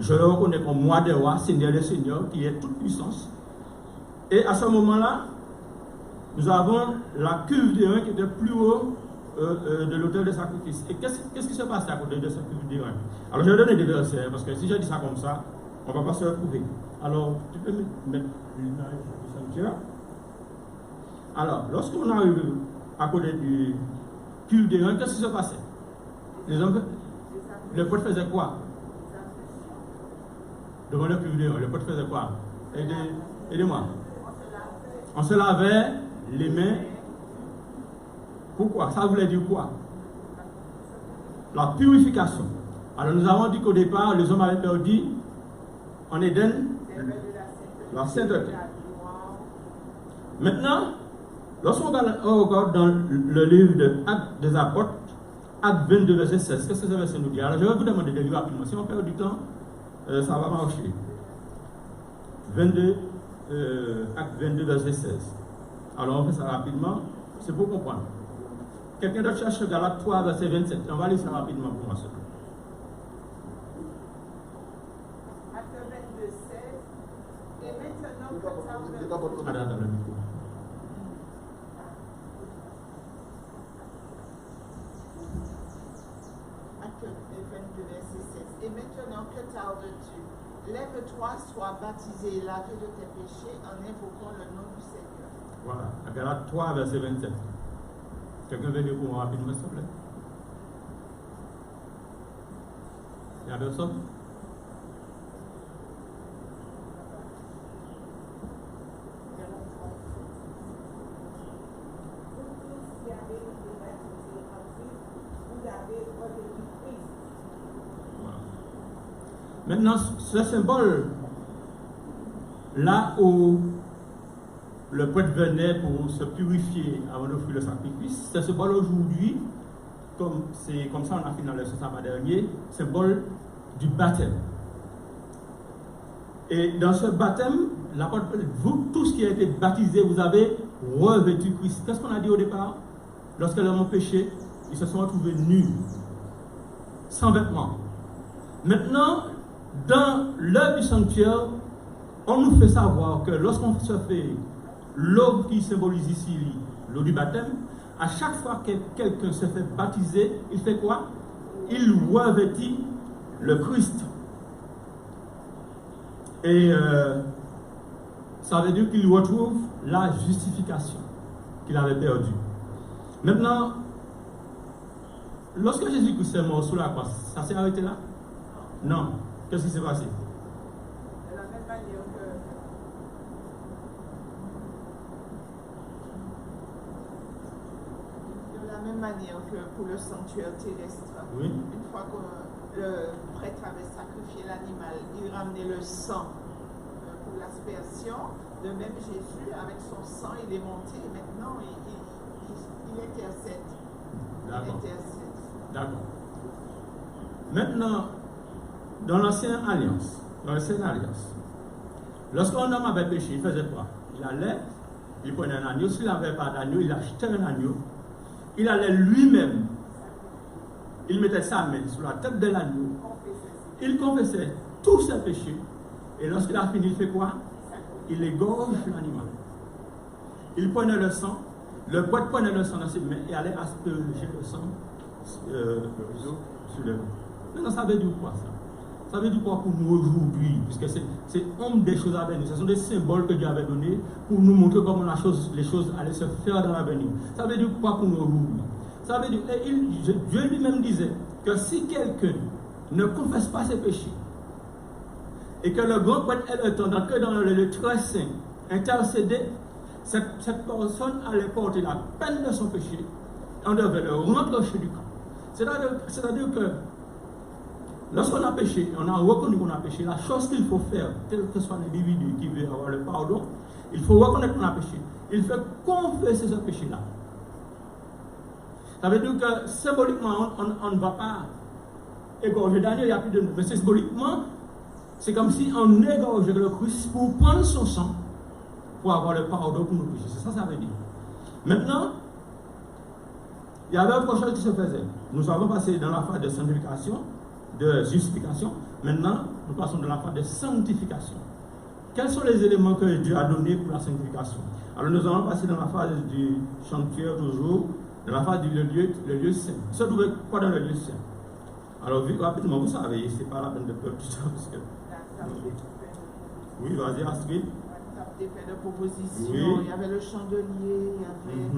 Je le reconnais comme moi des rois, Seigneur des seigneurs, qui est toute puissance. Et à ce moment-là, nous avons la cuve de rein qui était plus haut de l'autel de sacrifice. Et qu'est-ce qui se passe à côté de cette cuve de rein? Alors je vais donner des versets, parce que si je dis ça comme ça, on ne va pas se retrouver. Alors, tu peux mettre l'image du sanctuaire. Alors, lorsqu'on arrive à côté du cuve de rein, qu'est-ce qui se passait? Les hommes, le prêtre faisait quoi? Devant le cuve de rein, le prêtre faisait quoi? Aidez-moi. On se lavait les mains. Pourquoi? Ça voulait dire quoi? La purification. Alors nous avons dit qu'au départ, les hommes avaient perdu en Éden la sainteté. Maintenant, lorsqu'on regarde dans le livre de Actes des Apôtres, Actes 22, verset 16, qu'est-ce que ce verset nous dit? Alors je vais vous demander de lire rapidement. Si on perd du temps, ça va marcher. 22, Acte 22, verset 16. Alors on fait ça rapidement, c'est pour comprendre. Quelqu'un d'autre cherche Galates 3, verset 27. On va lire ça rapidement pour moi. Acte 22, 16. Et maintenant que Attends, le micro. Acte 22, verset 16. Et maintenant que tardes-tu? Lève-toi, sois baptisé et lavé de tes péchés en invoquant le nom du Seigneur. Voilà, Galates 3, verset 27. Quelqu'un veut lire pour moi rapidement, s'il te plaît? Il y a personne? Maintenant, ce symbole, là où le prêtre venait pour se purifier avant d'offrir le sacrifice, ce symbole aujourd'hui, c'est comme ça on a fini dans le sabbat dernier, symbole du baptême. Et dans ce baptême, l'apôtre Paul dit, vous, tous qui avez été baptisés, vous avez revêtu Christ. Qu'est-ce qu'on a dit au départ? Lorsque l'homme a péché, ils se sont retrouvés nus, sans vêtements. Maintenant, dans l'œuvre du sanctuaire, on nous fait savoir que lorsqu'on se fait l'eau qui symbolise ici l'eau du baptême, à chaque fois que quelqu'un se fait baptiser, il fait quoi? Il revêtit le Christ. Et ça veut dire qu'il retrouve la justification qu'il avait perdue. Maintenant, lorsque Jésus-Christ est mort sur la croix, ça s'est arrêté là? Non. Qu'est-ce qui s'est passé? De la même manière que pour le sanctuaire terrestre, oui. Une fois que le prêtre avait sacrifié l'animal, il ramenait le sang pour l'aspersion. De même, Jésus, avec son sang, il est monté. Maintenant, il intercède. D'accord. Il intercède. D'accord. Maintenant, dans l'Ancienne Alliance, lorsqu'un homme avait péché, il faisait quoi? Il allait, il prenait un agneau. S'il n'avait pas d'agneau, il achetait un agneau. Il allait lui-même, il mettait sa main sur la tête de l'agneau. Il confessait tous ses péchés. Et lorsqu'il a fini, il fait quoi? Il égorge l'animal. Il prenait le sang, le poète prenait le sang dans ses mains et allait asperger le sang sur le dos. Maintenant, ça veut dire quoi ça? Ça veut dire quoi pour nous aujourd'hui? Puisque c'est une des choses à venir. Ce sont des symboles que Dieu avait donnés pour nous montrer comment les choses allaient se faire dans l'avenir. Ça veut dire quoi pour nous aujourd'hui? Ça veut dire, Dieu lui-même disait que si quelqu'un ne confesse pas ses péchés, et que le grand prêtre ait le temps d'entrer dans le lieu très saint, intercéder, cette personne allait porter la peine de son péché, on devait le rentrer du camp. C'est-à-dire que lorsqu'on a péché, on a reconnu qu'on a péché, la chose qu'il faut faire, tel que soit l'individu qui veut avoir le pardon, il faut reconnaître qu'on a péché. Il faut confesser ce péché-là. Ça veut dire que symboliquement, on ne va pas égorger Daniel, il n'y a plus de nous. Mais symboliquement, c'est comme si on égorgeait le Christ pour prendre son sang, pour avoir le pardon pour nos péchés. C'est ça que ça veut dire. Maintenant, il y avait autre chose qui se faisait. Nous avons passé dans la phase de sanctification, de justification. Maintenant, nous passons dans la phase de sanctification. Quels sont les éléments que Dieu a donnés pour la sanctification? Alors nous allons passer dans la phase du sanctuaire toujours, dans la phase du lieu saint. Se trouve quoi dans le lieu saint? Alors rapidement, vous savez, c'est pas la peine de perdre du temps parce que... Oui, vas-y Astrid. La table des paix de proposition, Oui. il y avait le chandelier, il y avait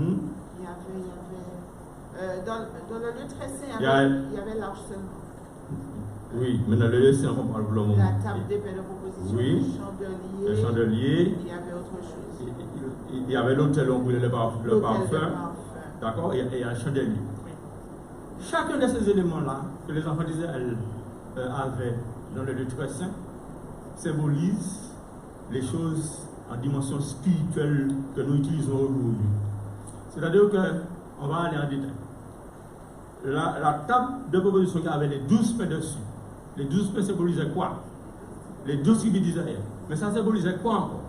dans le lieu très saint, il y avait l'arche seulement. Oui, mais dans le lieu saint, on parle pour le moment. La table des paix de proposition, Oui. le Le chandelier. il y avait autre chose. Il y avait l'autel où on brûlait le parfum. L'autel de parfum. D'accord, il y a un chandelier. Chacun de ces éléments-là que les enfants d'Israël avaient dans le lieu très saint symbolise les choses en dimension spirituelle que nous utilisons aujourd'hui. C'est-à-dire qu'on va aller en détail. La table de proposition qui avait les 12 pains dessus, les 12 pains symbolisaient quoi? Les 12 tribus d'Israël. Mais ça symbolisait quoi encore?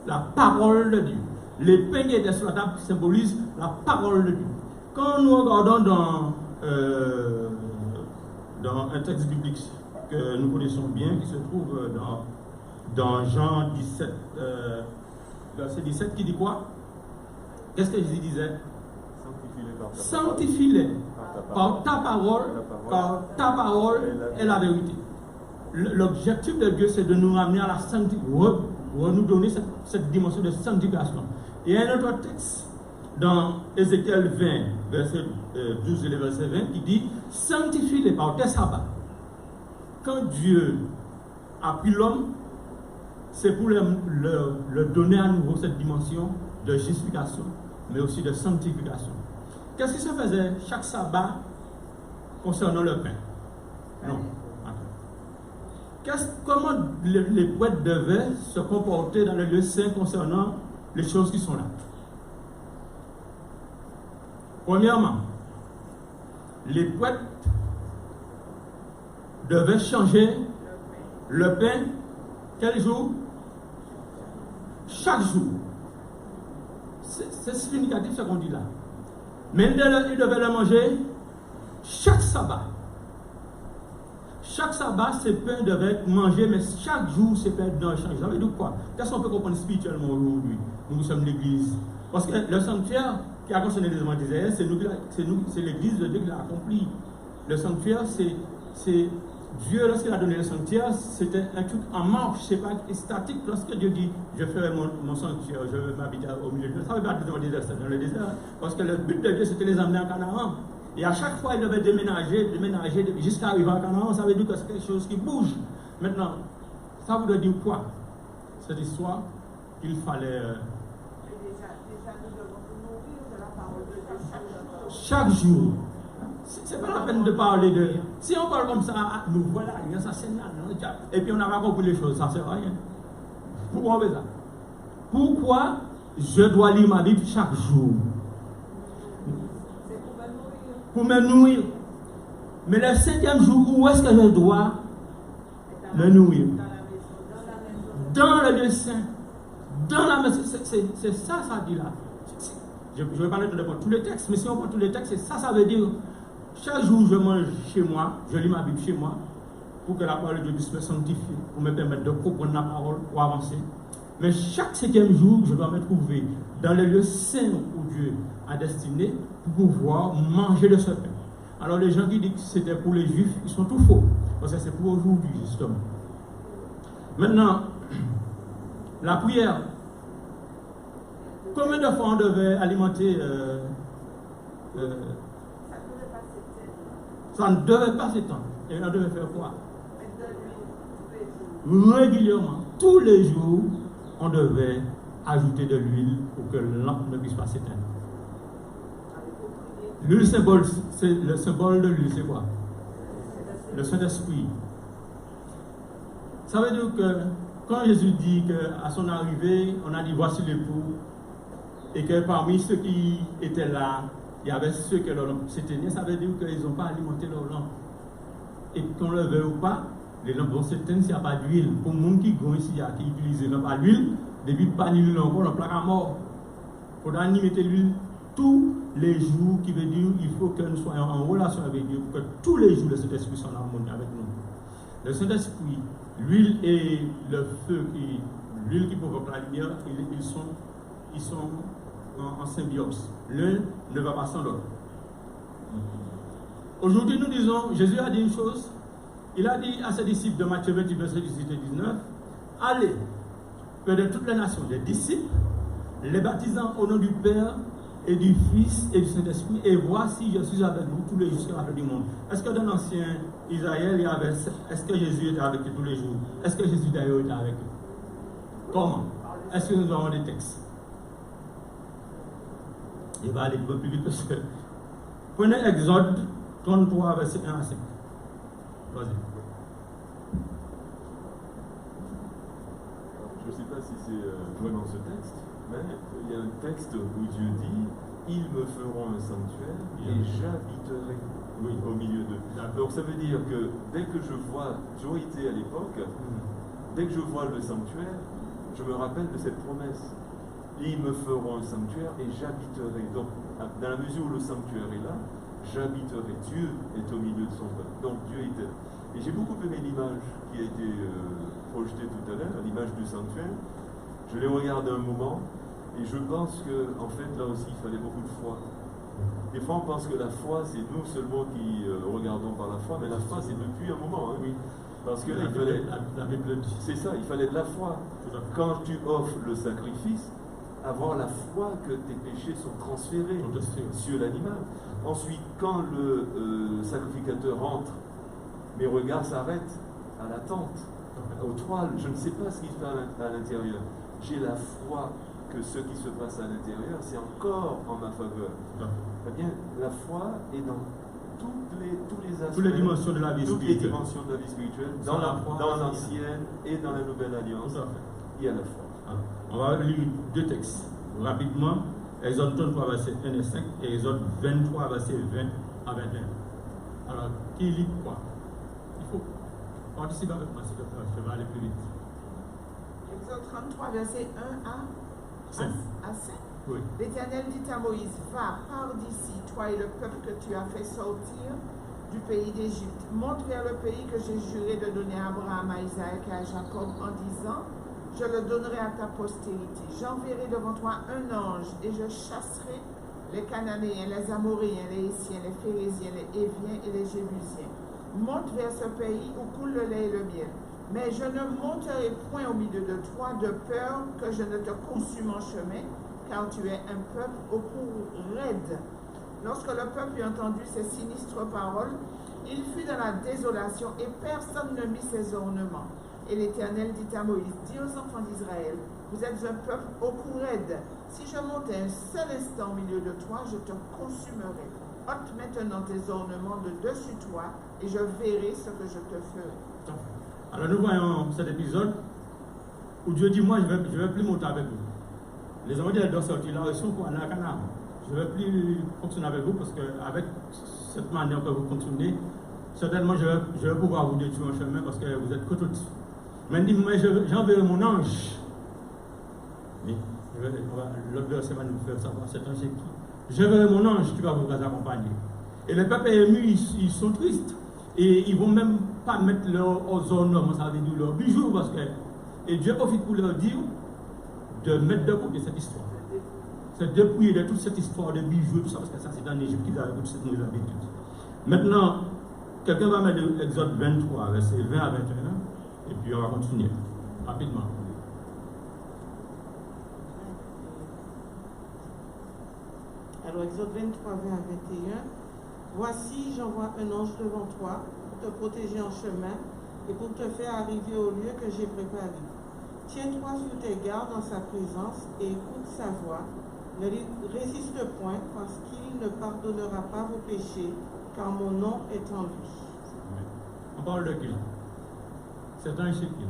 La parole de Dieu. Les pains qui étaient sur la table symbolisent la parole de Dieu. Quand nous regardons dans un texte biblique que nous connaissons bien, qui se trouve dans Jean 17, verset 17, qui dit quoi? Qu'est-ce que Jésus disait? Sanctifie-les par ta parole, car ta parole est la vérité. L'objectif de Dieu, c'est de nous ramener à la sanctification, de nous donner cette dimension de sanctification. Il y a un autre texte dans Ézéchiel 20, verset 12 et le verset 20, qui dit « Sanctifie-les par tes sabbats ». Quand Dieu a pris l'homme, c'est pour leur donner à nouveau cette dimension de justification, mais aussi de sanctification. Qu'est-ce qui se faisait chaque sabbat concernant le pain? Non. Comment les prêtres devaient se comporter dans le lieu saint concernant les choses qui sont là? Premièrement, les prêtres devaient changer le pain quel jour? Chaque jour. C'est significatif ce qu'on dit là. Mais ils devaient le manger chaque sabbat. Chaque sabbat, ces pains devaient être mangés, mais chaque jour, ces pains devaient changer. Ça veut dire quoi? Qu'est-ce qu'on peut comprendre spirituellement aujourd'hui? Nous sommes l'Église. Parce que le sanctuaire qui a concerné les hommes d'Israël, c'est l'Église de Dieu qui l'a accompli. Le sanctuaire, c'est Dieu, lorsqu'il a donné le sanctuaire, c'était un truc en marche, c'est pas statique. Lorsque Dieu dit, je ferai mon sanctuaire, je vais m'habiter au milieu de Dieu, ça ne veut pas dire dans le désert, parce que le but de Dieu, c'était les amener à Canaan. Et à chaque fois, il devait déménager jusqu'à arriver à Canaan. Ça veut dire que c'est quelque chose qui bouge. Maintenant, ça voudrait dire quoi? Cette histoire qu'il fallait... Chaque jour. C'est pas la peine de parler de... Si on parle comme ça, nous voilà, il y a ça, c'est là, et puis on n'a pas compris les choses, ça ne sert à rien. Pourquoi on fait ça? Pourquoi je dois lire ma Bible chaque jour? Pour me nourrir. Mais le 5e jour, où est-ce que je dois me nourrir? Dans le lieu saint. Dans la maison. C'est ça, ça dit là. Je vais parler de tous les textes, mais si on prend tous les textes, c'est ça, ça veut dire chaque jour je mange chez moi, je lis ma Bible chez moi, pour que la parole de Dieu puisse me sanctifier, pour me permettre de comprendre la parole, pour avancer. Mais chaque 7e jour, je dois me trouver dans les lieux saints où Dieu a destiné pour pouvoir manger de ce pain. Alors les gens qui disent que c'était pour les Juifs, ils sont tout faux. Parce que c'est pour aujourd'hui, justement. Maintenant, la prière. Combien de fois on devait alimenter ça ne devait pas s'étendre. Et on devait faire quoi? Régulièrement, tous les jours, on devait ajouter de l'huile pour que la lampe ne puisse pas s'éteindre. L'huile symbole, c'est le symbole de l'huile, c'est quoi? Le Saint-Esprit. Ça veut dire que quand Jésus dit qu'à son arrivée, on a dit voici l'époux, et que parmi ceux qui étaient là, il y avait ceux que leur lampe s'éteignait, ça veut dire qu'ils n'ont pas alimenté leur lampe. Et qu'on le veuille ou pas, les lampes vont s'éteindre s'il n'y a pas d'huile. Pour les gens qui vont ici, qui utilisent lampe à l'huile, depuis pas l'huile encore, on plaque à mort. Il faudra y mettre l'huile tous les jours, qui veut dire qu'il faut que nous soyons en relation avec Dieu, pour que tous les jours le Saint-Esprit soit en harmonie avec nous. Le Saint-Esprit, l'huile et le feu, l'huile qui provoque la lumière, ils sont en symbiose. L'un ne va pas sans l'autre. Aujourd'hui, nous disons, Jésus a dit une chose. Il a dit à ses disciples de Matthieu 28, verset 18 et 19, allez, faites de toutes les nations des disciples, les baptisant au nom du Père et du Fils et du Saint-Esprit, et voici, je suis avec vous tous les jours jusqu'à la fin du monde. Est-ce que dans l'ancien Israël, est-ce que Jésus était avec eux tous les jours? Est-ce que Jésus d'ailleurs était avec eux? Comment? Est-ce que nous avons des textes? Il va aller un peu plus vite parce que. Prenez Exode 33, verset 1 à 5. Vas-y. Je ne sais pas si c'est vraiment ce texte, mais il y a un texte où Dieu dit ils me feront un sanctuaire et j'habiterai au milieu d'eux. Donc ça veut dire que dès que je vois, j'aurais été à l'époque, dès que je vois le sanctuaire, je me rappelle de cette promesse. Ils me feront un sanctuaire et j'habiterai. Donc, dans la mesure où le sanctuaire est là, j'habiterai. Dieu est au milieu de son peuple. Donc, Dieu était là. Et j'ai beaucoup aimé l'image qui a été projetée tout à l'heure, l'image du sanctuaire. Je l'ai regardé un moment et je pense qu'en fait, là aussi, il fallait beaucoup de foi. Des fois, on pense que la foi, c'est nous seulement qui regardons par la foi, mais la foi, c'est depuis un moment. Hein. Oui. Parce que là, il fallait. C'est ça, il fallait de la foi. Quand tu offres le sacrifice, avoir la foi que tes péchés sont transférés sur l'animal. Ensuite, quand le sacrificateur entre, mes regards s'arrêtent à la tente, aux toiles, je ne sais pas ce qui se passe à l'intérieur. J'ai la foi que ce qui se passe à l'intérieur, c'est encore en ma faveur. Eh bien, la foi est dans tous les aspects, toutes les dimensions de la vie spirituelle. Toutes les dimensions de la vie spirituelle, dans l'ancienne et dans la nouvelle alliance, il y a la foi. On va lire deux textes rapidement. Exode 33, verset 1 et 5 et Exode 23, verset 20 à 21. Alors, qui lit quoi? Il faut participer avec moi, s'il te plaît, je vais aller plus vite. Exode 33, verset 1 à 5. Oui. L'Éternel dit à Moïse, va, pars d'ici, toi et le peuple que tu as fait sortir du pays d'Égypte. Monte vers le pays que j'ai juré de donner à Abraham, à Isaac et à Jacob en disant, je le donnerai à ta postérité. J'enverrai devant toi un ange et je chasserai les Cananéens, les Amoréens, les Hétiens, les Phérésiens, les Éviens et les Jébusiens. Monte vers ce pays où coule le lait et le miel. Mais je ne monterai point au milieu de toi de peur que je ne te consume en chemin, car tu es un peuple au cou raide. Lorsque le peuple eut entendu ces sinistres paroles, il fut dans la désolation et personne ne mit ses ornements. Et l'Éternel dit à Moïse, dis aux enfants d'Israël, vous êtes un peuple au cou raide. Si je montais un seul instant au milieu de toi, je te consumerai. Ôte maintenant tes ornements de dessus toi, et je verrai ce que je te ferai. Alors nous voyons cet épisode où Dieu dit, moi je ne vais plus monter avec vous. Les enfants d'Israël doivent sortir là, ils sont pour aller à Canaan. Je ne vais plus fonctionner avec vous parce qu'avec cette manière que vous fonctionnez, certainement je vais pouvoir vous détruire en chemin parce que vous êtes que toutes. Mais il dit, moi j'enverrai mon ange. Oui, l'autre verset va nous faire savoir cet ange c'est qui. J'enverrai mon ange qui va vous accompagner. Et le peuple est ému, ils sont tristes. Et ils vont même pas mettre aux ornements, ça veut dire leurs bijoux, parce que et Dieu profite pour leur dire de mettre de côté cette histoire. C'est dépouiller de toute cette histoire de bijoux, tout ça, parce que ça c'est en Égypte qu'ils avaient toute cette nouvelle habitude. Maintenant, quelqu'un va mettre Exode 23, verset 20 à 21, et puis on va continuer rapidement. Alors, Exode 23, 20 à 21. Voici, j'envoie un ange devant toi pour te protéger en chemin et pour te faire arriver au lieu que j'ai préparé. Tiens-toi sur tes gardes dans sa présence et écoute sa voix. Ne lui résiste point parce qu'il ne pardonnera pas vos péchés, car mon nom est en lui. On parle de qui? C'est un chez qui?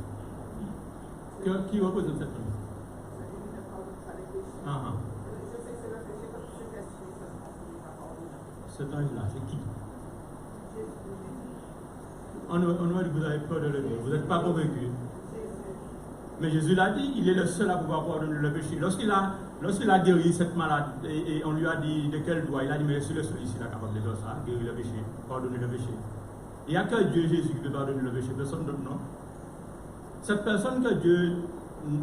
Qui représente cet ange? Cet ange-là, c'est qui? On nous dit que vous avez peur de le dire. Vous n'êtes pas convaincu. Mais Jésus l'a dit, il est le seul à pouvoir pardonner le péché. Lorsqu'il a guéri cette malade, et on lui a dit de quel droit, il a dit, mais je suis le seul ici, il est capable de faire ça, guérir le péché, pardonner le péché. Il n'y a que Dieu Jésus qui peut pardonner le péché, personne d'autre, non? Cette personne que Dieu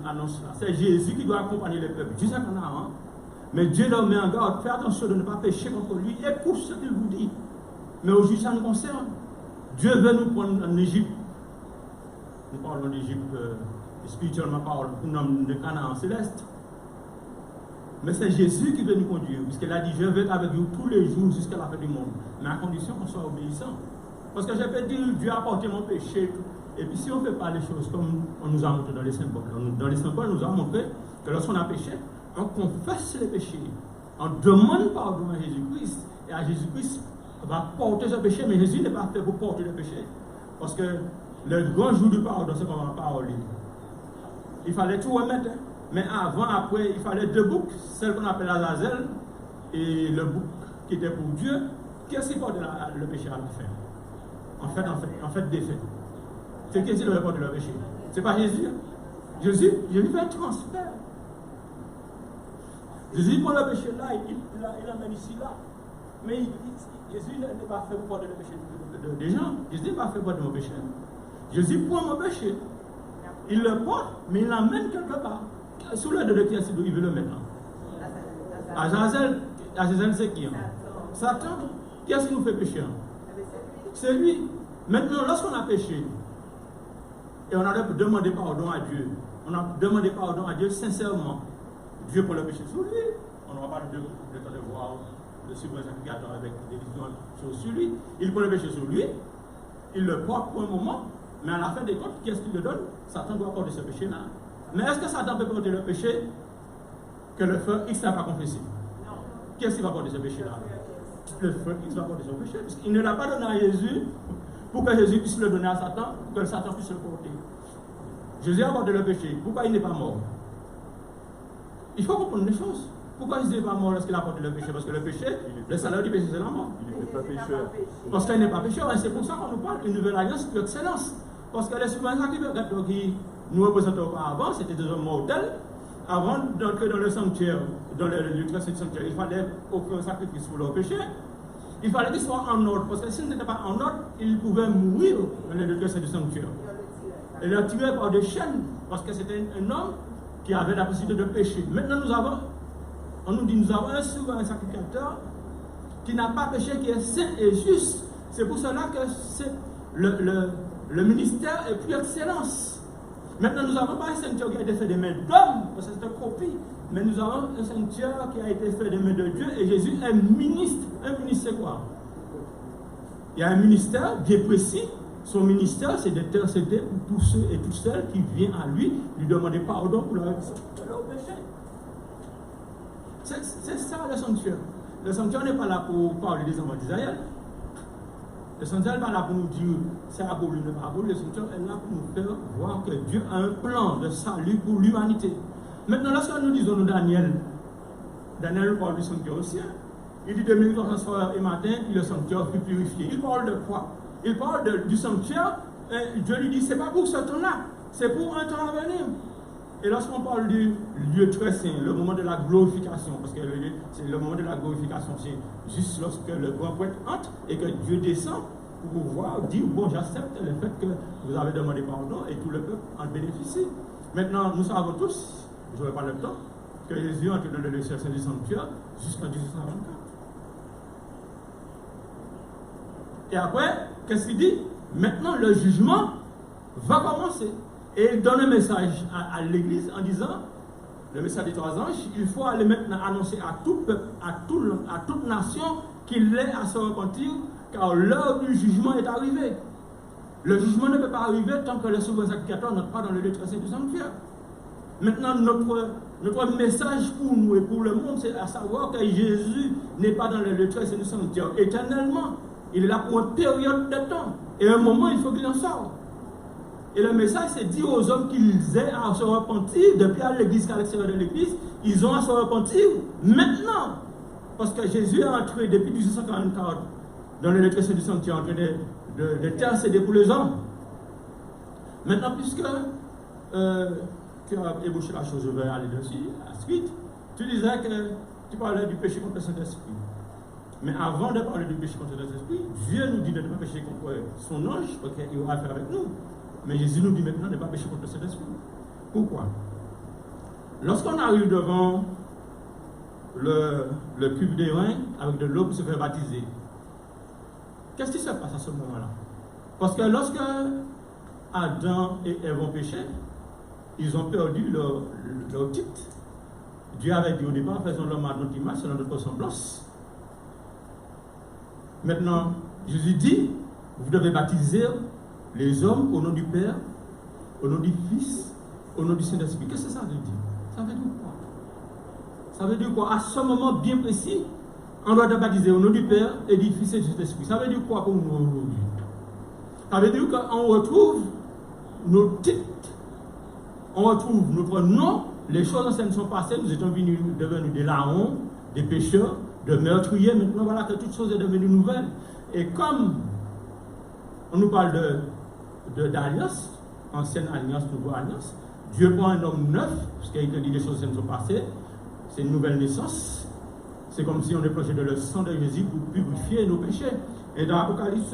annonce là, c'est Jésus qui doit accompagner le peuple jusqu'à Canaan. Mais Dieu leur met en garde, faites attention de ne pas pécher contre lui, écoute ce qu'il vous dit. Mais aujourd'hui, ça nous concerne. Dieu veut nous prendre en Égypte. Nous parlons d'Égypte spirituellement parlant, pour nous de Canaan céleste. Mais c'est Jésus qui veut nous conduire, puisqu'il a dit, je vais être avec vous tous les jours jusqu'à la fin du monde. Mais à condition qu'on soit obéissant. Parce que je peux dire, Dieu a porté mon péché. Et puis si on ne fait pas les choses comme on nous a montré dans les symboles, dans les symboles, on nous a montré que lorsqu'on a péché, on confesse les péchés, on demande pardon à Jésus-Christ, et à Jésus-Christ va porter ce péché, mais Jésus n'est pas fait pour porter le péché. Parce que le grand jour du pardon, c'est comme la parole. Il fallait tout remettre, mais avant, après, il fallait deux boucs, celle qu'on appelle Azazel, et le bouc qui était pour Dieu. Qu'est-ce qui porte le péché à la fin? En fait, des faits. C'est qui le porte le péché? C'est pas Jésus. Jésus fait un transfert. Jésus prend le péché là, il l'amène ici là. Mais Jésus n'est pas fait pour porter le péché des gens. Jésus n'est pas fait pour porter mon péché. Jésus prend mon péché. Il le porte, mais il l'amène quelque part. Sous l'aide de qui il veut le mettre. Azazel, c'est qui? Satan. Qui est-ce qui nous fait pécher? C'est lui. Maintenant, lorsqu'on a péché, et on a demandé pardon à Dieu, on a demandé pardon à Dieu sincèrement, Dieu pour le péché sur lui. On n'aura pas le temps de voir le suivre sacrificateur avec des choses sur lui. Il prend le péché sur lui, il le porte pour un moment, mais à la fin des comptes, qu'est-ce qu'il le donne? Satan doit porter ce péché-là. Mais est-ce que Satan peut porter le péché que le feu X n'a pas confessé? Non. Qu'est-ce qui va porter ce péché-là? Le feu X va porter ce péché, puisqu'il ne l'a pas donné à Jésus pour que Jésus puisse le donner à Satan, pour que Satan puisse le porter. Jésus a porté le péché. Pourquoi il n'est pas mort? Il faut comprendre les choses. Pourquoi Jésus n'est pas mort lorsqu'il a porté le péché? Parce que le péché, le salaire du péché, c'est la mort. Il n'était pas pécheur. Parce qu'il n'est pas pécheur, et c'est pour ça qu'on nous parle d'une nouvelle alliance d'excellence. Parce que les souverains sacrificateurs qui nous représentaient auparavant, c'était des hommes mortels. Avant d'entrer dans le sanctuaire, dans le très sanctuaire, il fallait offrir un sacrifice pour leur péché. Il fallait qu'ils soient en ordre, parce que s'ils n'étaient pas en ordre, ils pouvaient mourir dans le lieu du sanctuaire. Et leur tirer par des chaînes, parce que c'était un homme qui avait la possibilité de pécher. Maintenant, on nous dit, nous avons un souverain sacrificateur qui n'a pas péché, qui est saint et juste. C'est pour cela que le ministère est plus excellence. Maintenant, nous n'avons pas un sanctuaire qui a été fait des mains d'hommes, parce que c'est une copie, mais nous avons un sanctuaire qui a été fait des mains de Dieu, et Jésus est ministre. Un ministre, c'est quoi? Il y a un ministère bien précis. Son ministère, c'est d'intercéder pour tous ceux et toutes celles qui viennent à lui demander pardon pour leur péché. C'est ça le sanctuaire. Le sanctuaire n'est pas là pour parler des enfants d'Israël. Le sanctuaire n'est pas là pour nous dire c'est aboli ou pas aboli. Le sanctuaire est là pour nous faire voir que Dieu a un plan de salut pour l'humanité. Maintenant, lorsque nous disons Daniel nous parle du sanctuaire aussi. Il dit 2300 soirs et matin, puis le sanctuaire fut purifié. Il parle de quoi? Il parle du sanctuaire. Et Dieu lui dit c'est pas pour ce temps-là, c'est pour un temps à venir. Et lorsqu'on parle du lieu très saint, le moment de la glorification, parce que c'est le moment de la glorification, c'est juste lorsque le grand prêtre entre et que Dieu descend, pour pouvoir dire, bon, j'accepte le fait que vous avez demandé pardon et tout le peuple en bénéficie. Maintenant, nous savons tous, je n'aurai pas le temps, que Jésus est entré dans le lieu saint du sanctuaire jusqu'en 1824. Et après, qu'est-ce qu'il dit? Maintenant, le jugement va commencer. Et il donne un message à l'Église en disant, le message des 3 anges, il faut aller maintenant annoncer à tout peuple, à toute nation, qu'il est à se repentir, car l'heure du jugement est arrivée. Le jugement ne peut pas arriver tant que le souverain sacrificateur n'entre pas dans le lieu très saint du sanctuaire. Maintenant, notre message pour nous et pour le monde, c'est à savoir que Jésus n'est pas dans le lieu très saint du sanctuaire éternellement. Il est là pour une période de temps. Et à un moment, il faut qu'il en sorte. Et le message, c'est dire aux hommes qu'ils aient à se repentir, depuis à l'église qu'à l'extérieur de l'église, ils ont à se repentir maintenant. Parce que Jésus est entré depuis 1844 dans le lieu très saint du sanctuaire, en train de intercéder pour les hommes. Maintenant, puisque tu as ébauché la chose, je vais aller dessus, à la suite, tu disais que tu parlais du péché contre le Saint-Esprit. Mais avant de parler du péché contre le Saint-Esprit, Dieu nous dit de ne pas pécher contre son ange, parce qu'il aura affaire avec nous. Mais Jésus nous dit maintenant de ne pas pécher contre le Saint-Esprit. Pourquoi? Lorsqu'on arrive devant le cube d'airain avec de l'eau pour se faire baptiser, qu'est-ce qui se passe à ce moment-là? Parce que lorsque Adam et Ève ont péché, ils ont perdu leur titre. Dieu avait dit au départ, faisons l'homme à notre image, selon notre ressemblance. Maintenant, Jésus dit, vous devez baptiser les hommes au nom du Père, au nom du Fils, au nom du Saint-Esprit. Qu'est-ce que ça veut dire? Ça veut dire quoi? Ça veut dire quoi? À ce moment bien précis, on doit baptiser au nom du Père et du Fils et du Saint-Esprit. Ça veut dire quoi pour nous aujourd'hui? Ça veut dire qu'on retrouve nos titres, on retrouve notre nom, les choses anciennes sont passées, nous étions devenus des larrons, des pécheurs, de meurtriers. Maintenant, voilà que toute chose est devenue nouvelle. Et comme on nous parle d'alliance, ancienne alliance, nouvelle alliance, Dieu prend un homme neuf, parce qu'il te dit les choses anciennes sont passées, c'est une nouvelle naissance. C'est comme si on est plongé dans le sang de Jésus pour purifier nos péchés. Et dans l'Apocalypse,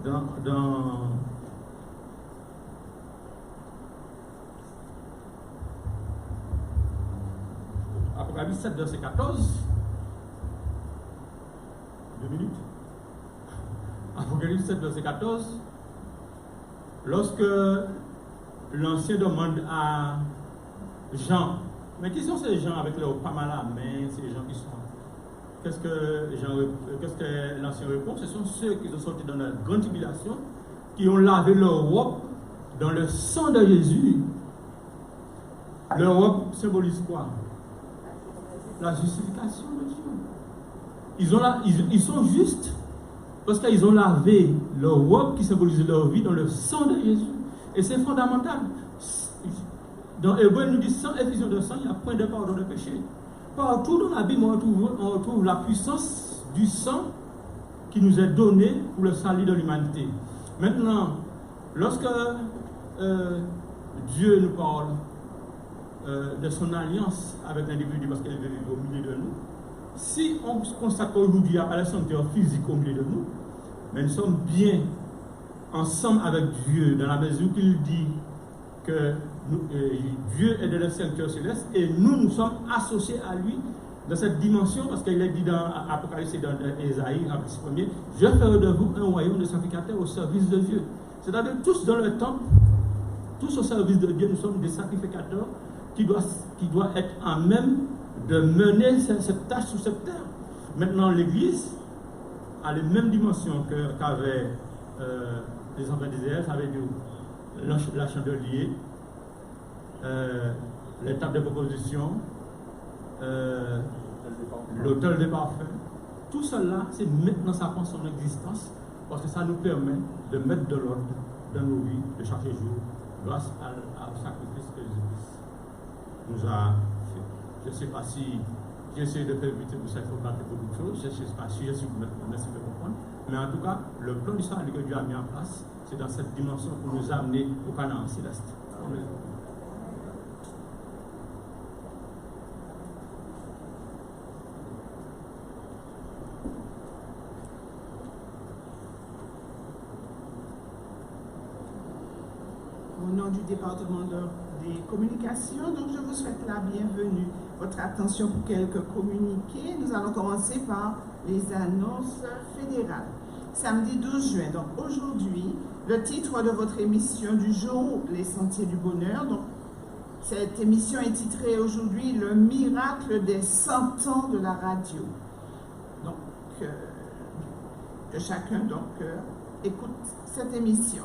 dans Apocalypse 7, verset 14, 2 minutes. Apocalypse 7, verset 14, lorsque l'ancien demande à Jean, mais qui sont ces gens avec leur femme à la main, ces gens qui sont... Qu'est-ce que l'ancien répond? Ce sont ceux qui sont sortis dans la grande tribulation, qui ont lavé leur robe dans le sang de Jésus. Leur robe symbolise quoi? La justification de Dieu. Ils sont justes parce qu'ils ont lavé leur robe qui symbolise leur vie dans le sang de Jésus. Et c'est fondamental. Dans Hébreu, il nous dit sans effusion de sang, il n'y a point de pardon de péché. Partout dans la Bible, on retrouve la puissance du sang qui nous est donné pour le salut de l'humanité. Maintenant, lorsque Dieu nous parle de son alliance avec l'individu, parce qu'il est venu au milieu de nous, si on constate qu'aujourd'hui il n'y a pas le sanctuaire physique au milieu de nous, mais nous sommes bien ensemble avec Dieu, dans la mesure qu'il dit que Dieu est dans le sanctuaire céleste et nous sommes associés à lui dans cette dimension, parce qu'il est dit dans Apocalypse et dans Ésaïe, Apocalypse 1er, je ferai de vous un royaume de sacrificateurs au service de Dieu. C'est-à-dire tous dans le temple, tous au service de Dieu, nous sommes des sacrificateurs qui doit être en même de mener cette tâche sur cette terre. Maintenant, l'Église a les mêmes dimensions qu'avaient les enfants d'Israël, ça veut dire la chandelier, les tables de proposition, l'autel de parfum. Tout cela, c'est maintenant ça prend son existence parce que ça nous permet de mettre de l'ordre dans nos vies de chaque jour grâce au sacrifice que Jésus nous a fait. Je ne sais pas si j'essaie de faire vite pour cette fois beaucoup de choses, je ne sais pas si je suis merci de comprendre, mais en tout cas, le plan du salut que Dieu a mis en place, c'est dans cette dimension pour nous amener au Canaan céleste. Amen. département des communications. Donc, je vous souhaite la bienvenue. Votre attention pour quelques communiqués. Nous allons commencer par les annonces fédérales. Samedi 12 juin, donc aujourd'hui, le titre de votre émission du jour, Les Sentiers du Bonheur. Donc, cette émission est titrée aujourd'hui Le miracle des 100 ans de la radio. Donc, que chacun écoute cette émission.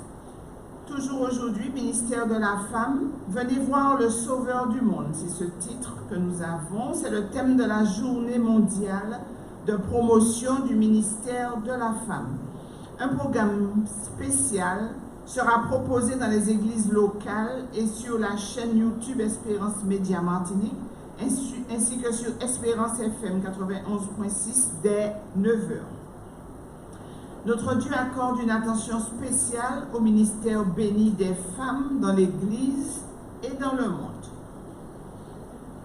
Toujours aujourd'hui, ministère de la Femme, venez voir le Sauveur du monde. C'est ce titre que nous avons. C'est le thème de la journée mondiale de promotion du ministère de la Femme. Un programme spécial sera proposé dans les églises locales et sur la chaîne YouTube Espérance Média Martinique, ainsi que sur Espérance FM 91.6 dès 9h. Notre Dieu accorde une attention spéciale au ministère béni des femmes dans l'Église et dans le monde.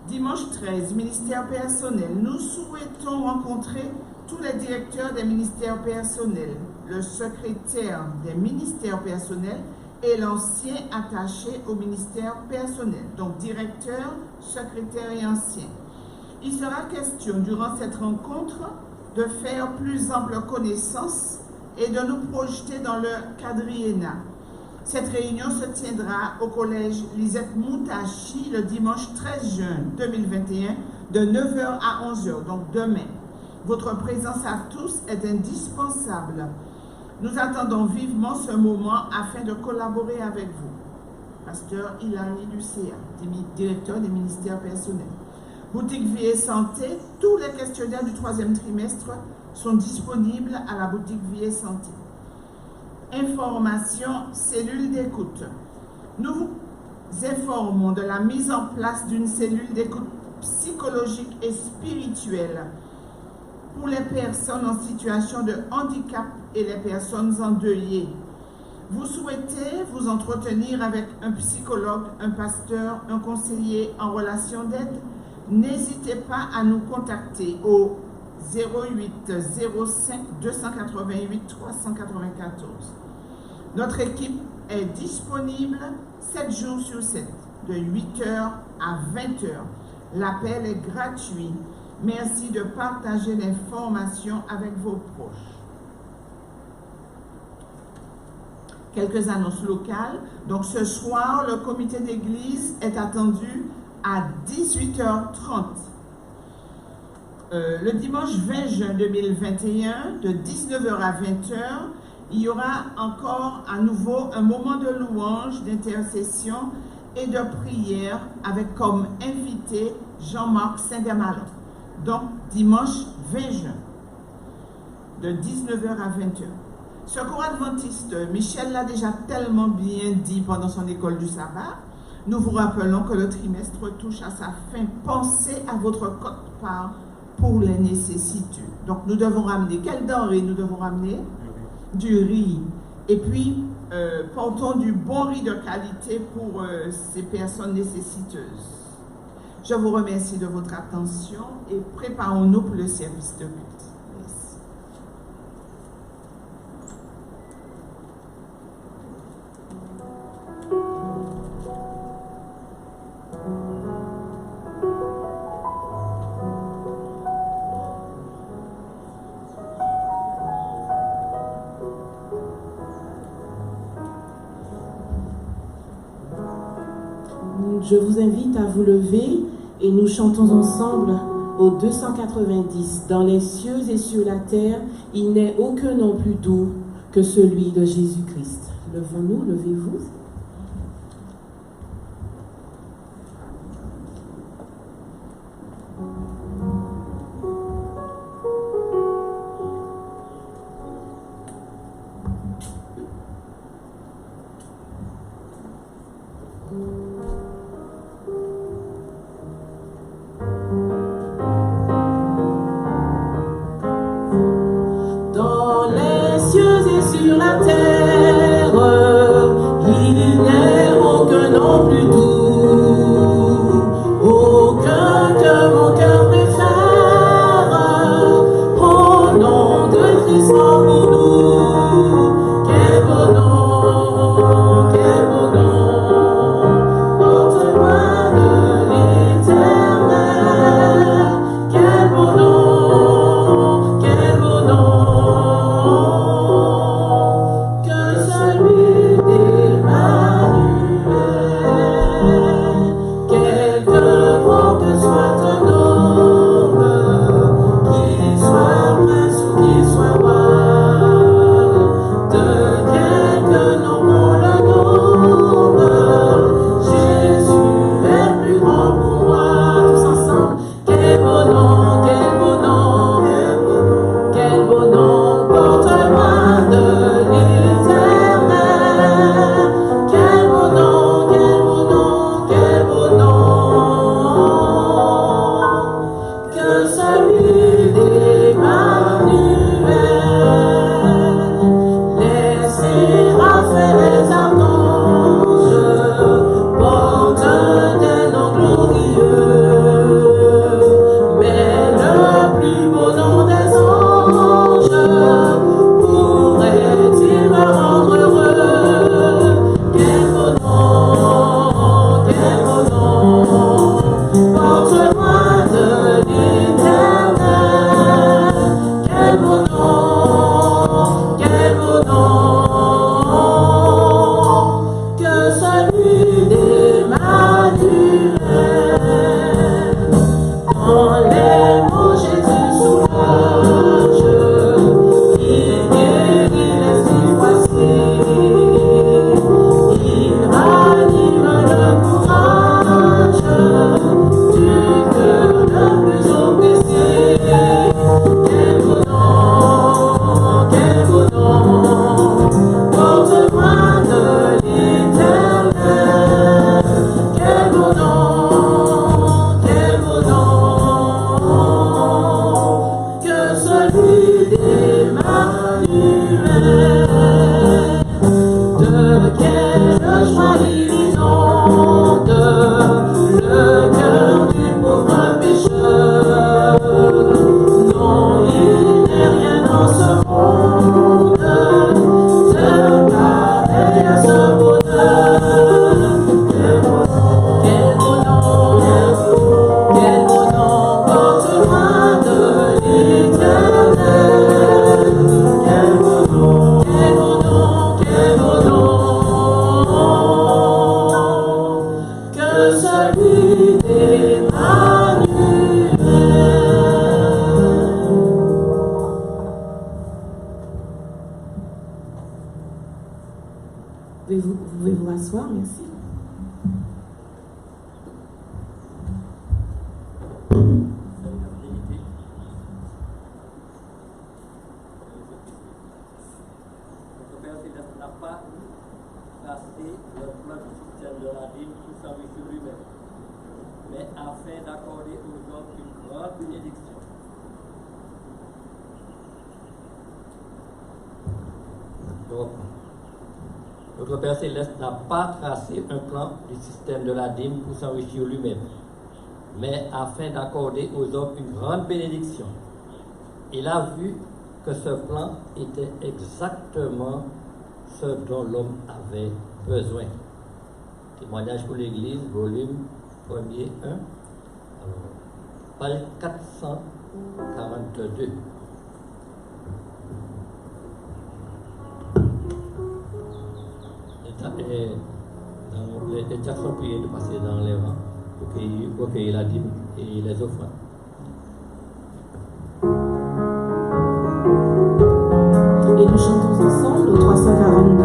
Dimanche 13, ministère personnel. Nous souhaitons rencontrer tous les directeurs des ministères personnels, le secrétaire des ministères personnels et l'ancien attaché au ministère personnel. Donc directeur, secrétaire et ancien. Il sera question durant cette rencontre de faire plus ample connaissance et de nous projeter dans le quadriennat. Cette réunion se tiendra au collège Lisette Moutachi le dimanche 13 juin 2021 de 9h à 11h, donc demain. Votre présence à tous est indispensable. Nous attendons vivement ce moment afin de collaborer avec vous. Pasteur Hilary Lucéa, directeur des ministères personnels. Boutique Vie et Santé, tous les questionnaires du 3e trimestre sont disponibles à la boutique Vie et Santé. Information, cellule d'écoute. Nous vous informons de la mise en place d'une cellule d'écoute psychologique et spirituelle pour les personnes en situation de handicap et les personnes endeuillées. Vous souhaitez vous entretenir avec un psychologue, un pasteur, un conseiller en relation d'aide? N'hésitez pas à nous contacter au 08 05 288 394. Notre équipe est disponible 7 jours sur 7, de 8h à 20h. L'appel est gratuit. Merci de partager l'information avec vos proches. Quelques annonces locales. Donc ce soir, le comité d'église est attendu à 18h30. Le dimanche 20 juin 2021, de 19h à 20h, il y aura encore à nouveau un moment de louange, d'intercession et de prière avec comme invité Jean-Marc Saint-Dermalon. Donc, dimanche 20 juin, de 19h à 20h. Secours adventiste, Michel l'a déjà tellement bien dit pendant son école du sabbat. Nous vous rappelons que le trimestre touche à sa fin. Pensez à votre quote-part pour les nécessiteux. Donc, nous devons ramener, quelle denrée nous devons ramener? Du riz. Et puis, portons du bon riz de qualité pour ces personnes nécessiteuses. Je vous remercie de votre attention et préparons-nous pour le service de culte. Merci. Je vous invite à vous lever et nous chantons ensemble au 290. Dans les cieux et sur la terre, il n'est aucun nom plus doux que celui de Jésus-Christ. Levons-nous, levez-vous. Dans les cieux et sur la terre, il Vous pouvez vous asseoir, merci. Notre Père Céleste n'a pas tracé le plan du système de la vie pour s'enrichir sur lui-même, mais afin d'accorder aux hommes une grande bénédiction. Donc, notre Père Céleste n'a pas tracé un plan du système de la dîme pour s'enrichir lui-même, mais afin d'accorder aux hommes une grande bénédiction. Il a vu que ce plan était exactement ce dont l'homme avait besoin. Témoignage pour l'Église, volume 1er 1, page 442. Les textes sont priés de passer dans les rangs pour recueillir la dîme et les offrandes. Et nous chantons ensemble au 342.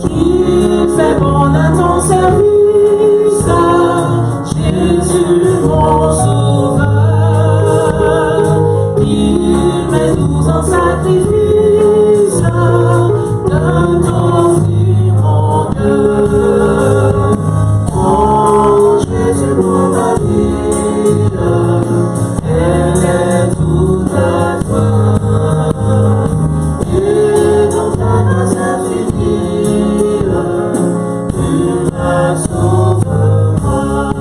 Qui fait bon à ton service, Jésus mon sauveur, il met tout en sacrifice, de t'offrir mon cœur. Oh Jésus mon ma vie, elle est toute à toi, et dans ta grâce infinie, tu me sauveras.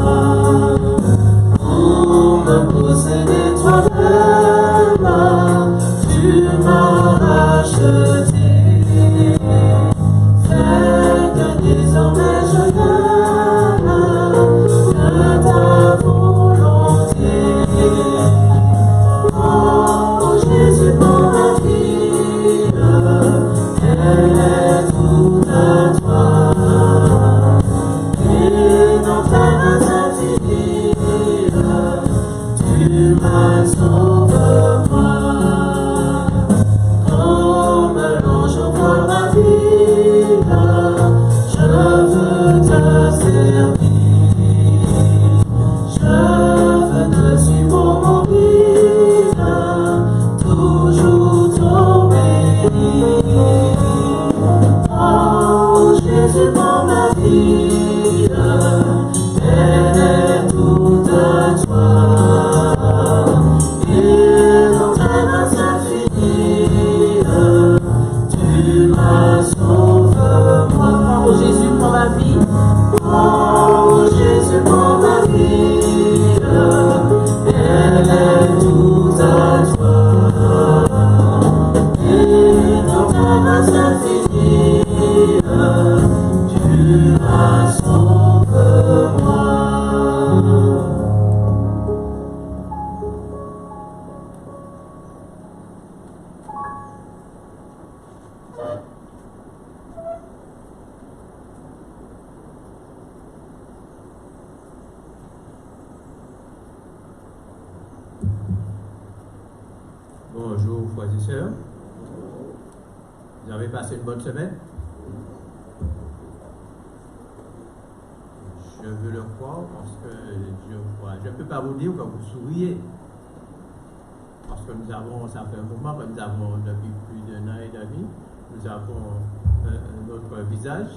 Pour me posséder toi-même, tu m'as racheté. Fais que désormais je n'aime que ta volonté. Oh Jésus mon ma vie, elle est toute à toi, et dans ta grâce infinie, tu m'as sauvé-moi. Comme l'ange au vol ma vie, je veux te servir, je veux te suivre mon guide, toujours t'obéir. Oh Jésus mon ma vie, elle est toute à toi, et dans ta grâce infinie, tu m'as sauvé-moi. Oh Jésus pour ma vie, oh Jésus pour ma vie, elle est toute à toi, et dans ta grâce infinie, tu m'as sauvé-moi. Bonjour, frères et sœurs. Vous avez passé une bonne semaine? Je veux le croire parce que je ne peux pas vous dire que vous souriez. Parce que nous avons, ça fait un moment que nous avons, depuis plus d'un an et demi, nous avons notre visage.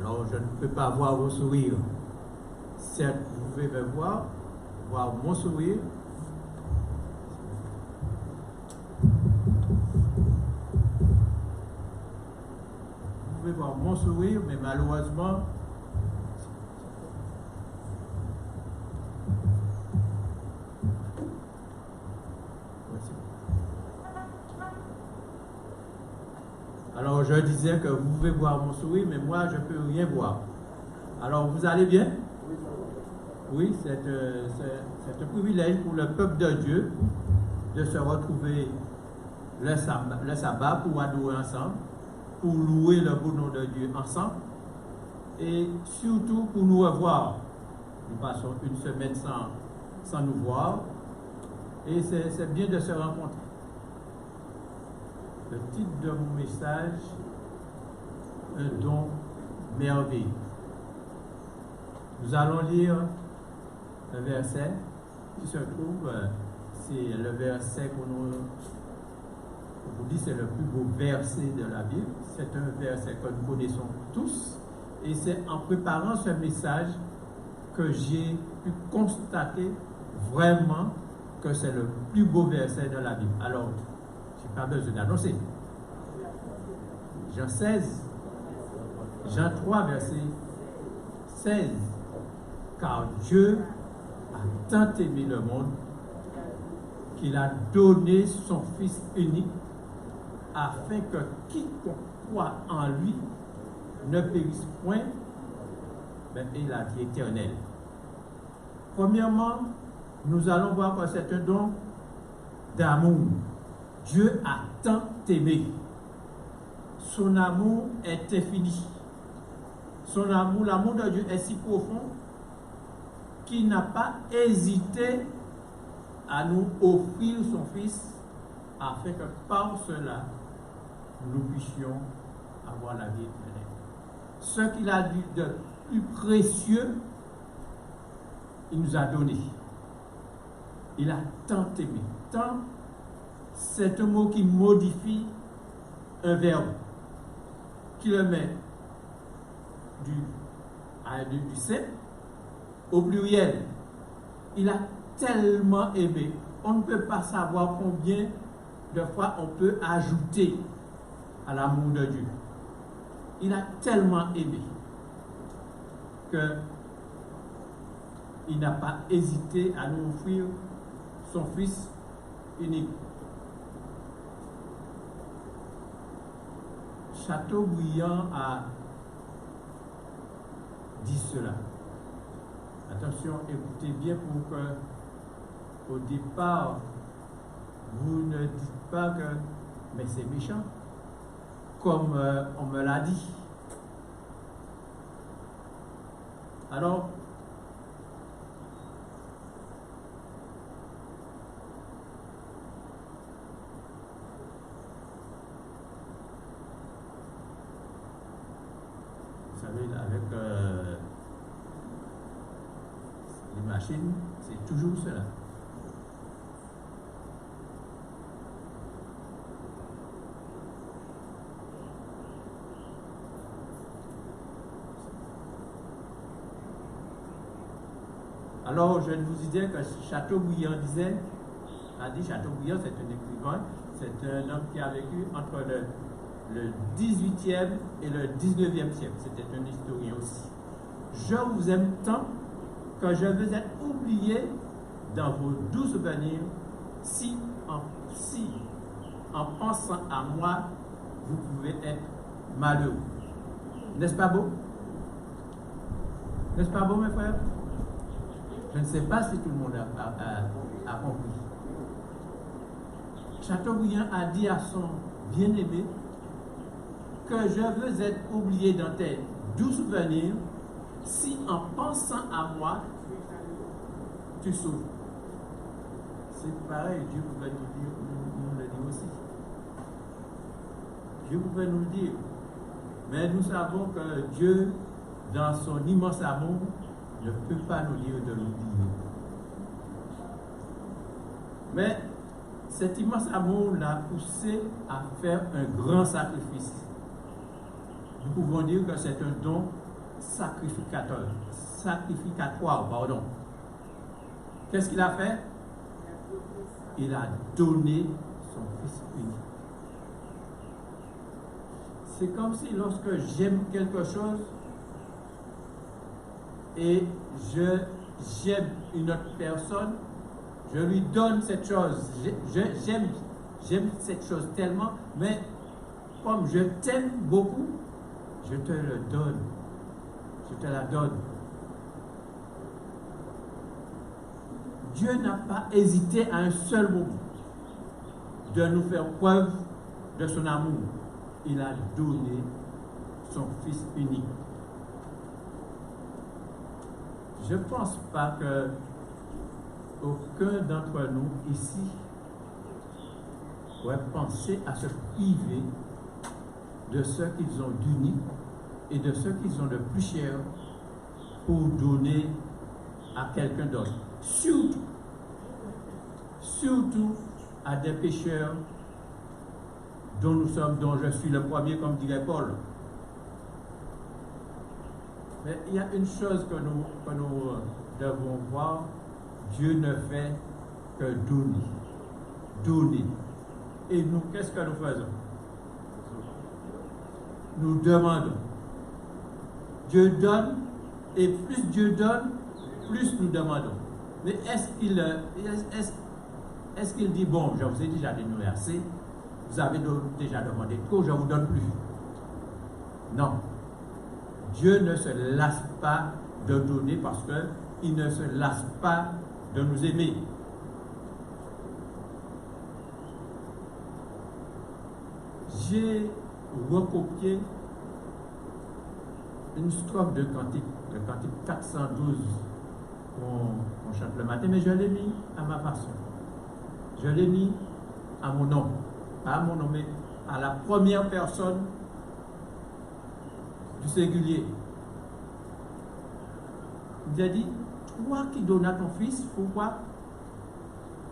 Alors je ne peux pas voir vos sourires. Certes, vous pouvez me voir mon sourire. Vous pouvez voir mon sourire, mais malheureusement, alors je disais que vous pouvez voir mon sourire, mais moi je ne peux rien voir. Alors vous allez bien? Oui, c'est un privilège pour le peuple de Dieu de se retrouver le sabbat pour adorer ensemble. pour louer le beau nom de Dieu ensemble et surtout pour nous revoir. Nous passons une semaine sans nous voir et c'est bien de se rencontrer. Le titre de mon message, un don merveilleux. Nous allons lire un verset qui se trouve, c'est le verset qu'on vous dit, c'est le plus beau verset de la Bible. C'est un verset que nous connaissons tous. Et c'est en préparant ce message que j'ai pu constater vraiment que c'est le plus beau verset de la Bible. Alors, je n'ai pas besoin d'annoncer. Jean 16, Jean 3, verset 16. Car Dieu a tant aimé le monde qu'il a donné son Fils unique afin que quiconque croit en lui ne périsse point, mais ait la vie éternelle. Premièrement, nous allons voir que c'est un don d'amour. Dieu a tant aimé. Son amour est infini. Son amour, l'amour de Dieu est si profond qu'il n'a pas hésité à nous offrir son Fils afin que par cela, nous puissions avoir la vie éternelle. Ce qu'il a dit de plus précieux, il nous a donné. Il a tant aimé. Tant, c'est un mot qui modifie un verbe, qui le met du simple au pluriel. Il a tellement aimé. On ne peut pas savoir combien de fois on peut ajouter à l'amour de Dieu. Il a tellement aimé que il n'a pas hésité à nous offrir son Fils unique. Chateaubriand a dit cela. Attention, écoutez bien pour que, au départ, vous ne dites pas que, mais c'est méchant, comme on me l'a dit. Alors, vous savez, avec les machines, c'est toujours cela. Alors, je vous disais que Chateaubriand a dit, Chateaubriand, c'est un écrivain, c'est un homme qui a vécu entre le 18e et le 19e siècle. C'était un historien aussi. Je vous aime tant que je veux être oublié dans vos doux souvenirs si en pensant à moi, vous pouvez être malheureux. N'est-ce pas beau? N'est-ce pas beau, mes frères? Je ne sais pas si tout le monde a compris. Chateaubriand a dit à son bien-aimé que je veux être oublié dans tes doux souvenirs si en pensant à moi, tu souffres. C'est pareil, Dieu pouvait nous le dire aussi. Dieu pouvait nous le dire. Mais nous savons que Dieu, dans son immense amour, ne peut pas nous dire de l'oublier. Mais cet immense amour l'a poussé à faire un grand sacrifice. Nous pouvons dire que c'est un don sacrificatoire, pardon. Qu'est-ce qu'il a fait? Il a donné son Fils unique. C'est comme si lorsque j'aime quelque chose et j'aime une autre personne, je lui donne cette chose. J'aime cette chose tellement, mais comme je t'aime beaucoup, je te le donne. Je te la donne. Dieu n'a pas hésité à un seul moment de nous faire preuve de son amour. il a donné son Fils unique. Je ne pense pas que aucun d'entre nous ici pourrait penser à se priver de ce qu'ils ont d'unique et de ce qu'ils ont de plus cher pour donner à quelqu'un d'autre. Surtout à des pécheurs dont je suis le premier, comme dirait Paul. Mais il y a une chose que nous devons voir, Dieu ne fait que donner. Donner. Et nous, qu'est-ce que nous faisons? Nous demandons. Dieu donne, et plus Dieu donne, plus nous demandons. Mais est-ce qu'il dit, bon, je vous ai déjà donné assez, vous avez déjà demandé trop, je ne vous donne plus? Non. Dieu ne se lasse pas de donner parce qu'il ne se lasse pas de nous aimer. J'ai recopié une strophe de cantique 412 qu'on chante le matin, mais je l'ai mis à ma façon. Je l'ai mis à mon nom, pas à mon nom, mais à la première personne du singulier. Il a dit, toi qui donnas ton Fils, pourquoi?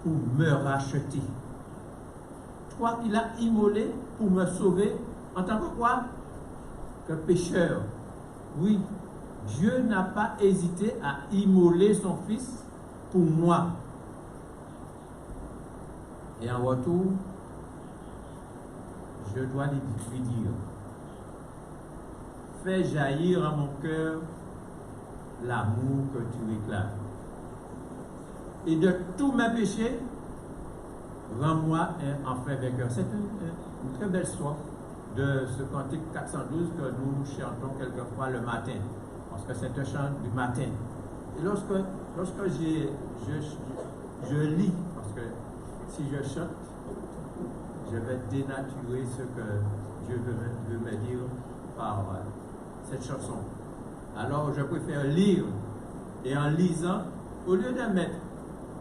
Pour me racheter. Toi qui l'as immolé pour me sauver, en tant que quoi? Que pécheur. Oui, Dieu n'a pas hésité à immoler son Fils pour moi. Et en retour, je dois lui dire, fais jaillir en mon cœur l'amour que tu réclames. Et de tous mes péchés, rends-moi un enfant vainqueur. C'est une très belle strophe de ce cantique 412 que nous chantons quelquefois le matin, parce que c'est un chant du matin. Et lorsque je lis, parce que si je chante, je vais dénaturer ce que Dieu veut me dire par cette chanson. Alors je préfère lire, et en lisant, au lieu de mettre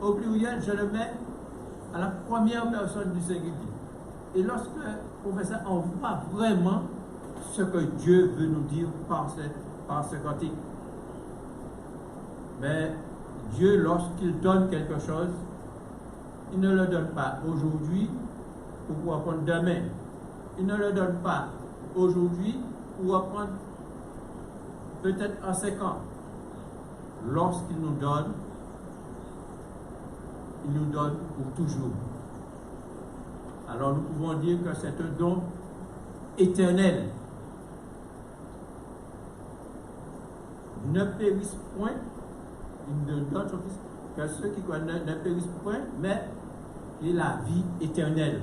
au pluriel, je le mets à la première personne du singulier. Et lorsque on fait ça, on voit vraiment ce que Dieu veut nous dire par ce cantique. Mais Dieu, lorsqu'il donne quelque chose, il ne le donne pas aujourd'hui pour pouvoir prendre demain. Il ne le donne pas aujourd'hui pour apprendre peut-être en 5 ans. Lorsqu'il nous donne, il nous donne pour toujours. Alors nous pouvons dire que c'est un don éternel. Ne périssent point, il ne donne son Fils que ceux qui ne périssent point, mais il a la vie éternelle.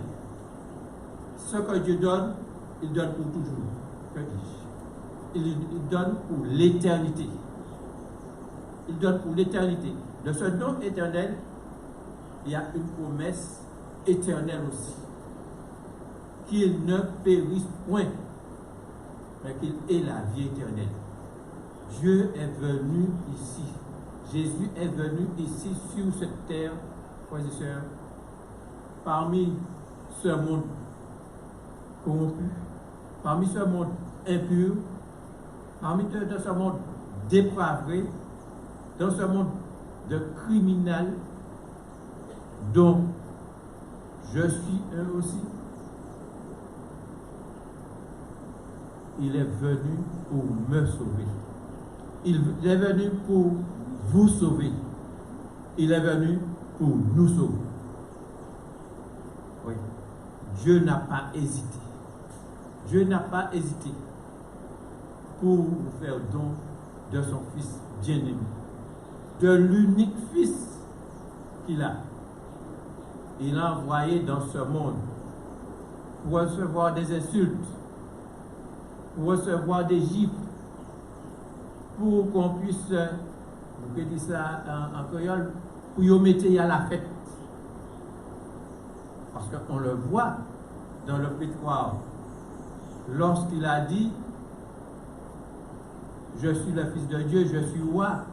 Ce que Dieu donne, il donne pour toujours. Que dis-je? Il donne pour l'éternité. Il donne pour l'éternité. De ce don éternel, il y a une promesse éternelle aussi. Qu'il ne périsse point, mais qu'il ait la vie éternelle. Dieu est venu ici. Jésus est venu ici sur cette terre, frères et sœurs, parmi ce monde corrompu, parmi ce monde impur, parmi de ce monde dépravé, dans ce monde de criminels dont je suis un aussi. Il est venu pour me sauver. Il est venu pour vous sauver. Il est venu pour nous sauver. Oui. Dieu n'a pas hésité. Dieu n'a pas hésité pour nous faire don de son Fils bien-aimé, de l'unique Fils qu'il a. Il l'a envoyé dans ce monde pour recevoir des insultes, pour recevoir des gifles, pour qu'on puisse, vous pouvez dire ça en créole, pour y mettre à la fête. Parce qu'on le voit dans le prétoire. lorsqu'il a dit je suis le Fils de Dieu, je suis roi.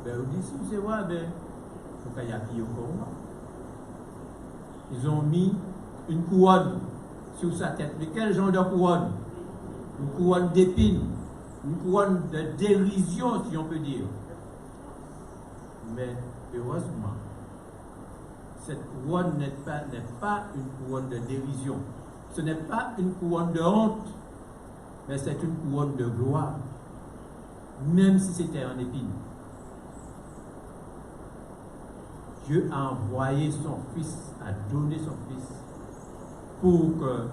Ben, on dit si c'est roi, ben, il y a qui au roi. Ils ont mis une couronne sur sa tête. Mais quel genre de couronne? Une couronne d'épines, une couronne de dérision, si on peut dire. Mais heureusement, cette couronne n'est pas une couronne de dérision. Ce n'est pas une couronne de honte, mais c'est une couronne de gloire, même si c'était en épine. Dieu a envoyé son Fils, a donné son Fils, pour que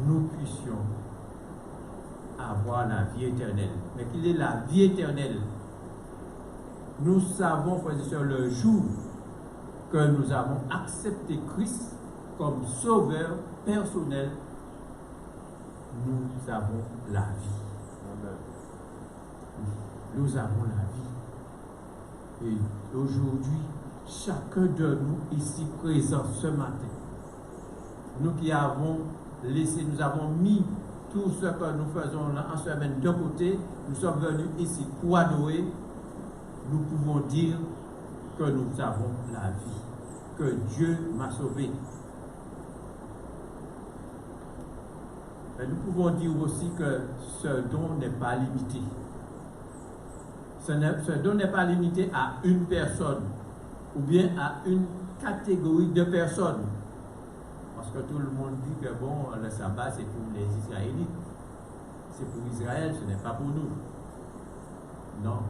nous puissions avoir la vie éternelle. Mais qu'il est la vie éternelle. Nous savons, frères et sœurs, le jour que nous avons accepté Christ comme sauveur personnel, nous avons la vie. Amen. Nous avons la vie. Et aujourd'hui, chacun de nous ici présents ce matin, nous qui avons laissé, nous avons mis tout ce que nous faisons en semaine de côté, nous sommes venus ici pour adorer, nous pouvons dire que nous avons la vie, que Dieu m'a sauvé. Mais nous pouvons dire aussi que ce don n'est pas limité. Ce don n'est pas limité à une personne ou bien à une catégorie de personnes. Parce que tout le monde dit que bon, le sabbat c'est pour les Israélites. C'est pour Israël, ce n'est pas pour nous. Non.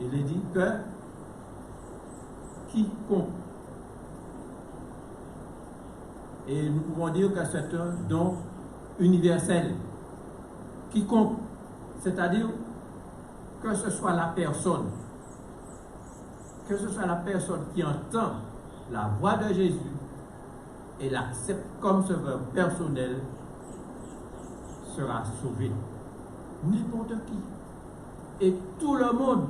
Il est dit que quiconque. Et nous pouvons dire que c'est un don universel. Quiconque. C'est-à-dire que ce soit la personne, qui entend la voix de Jésus et l'accepte comme sauveur personnel, sera sauvé. N'importe qui. Et tout le monde.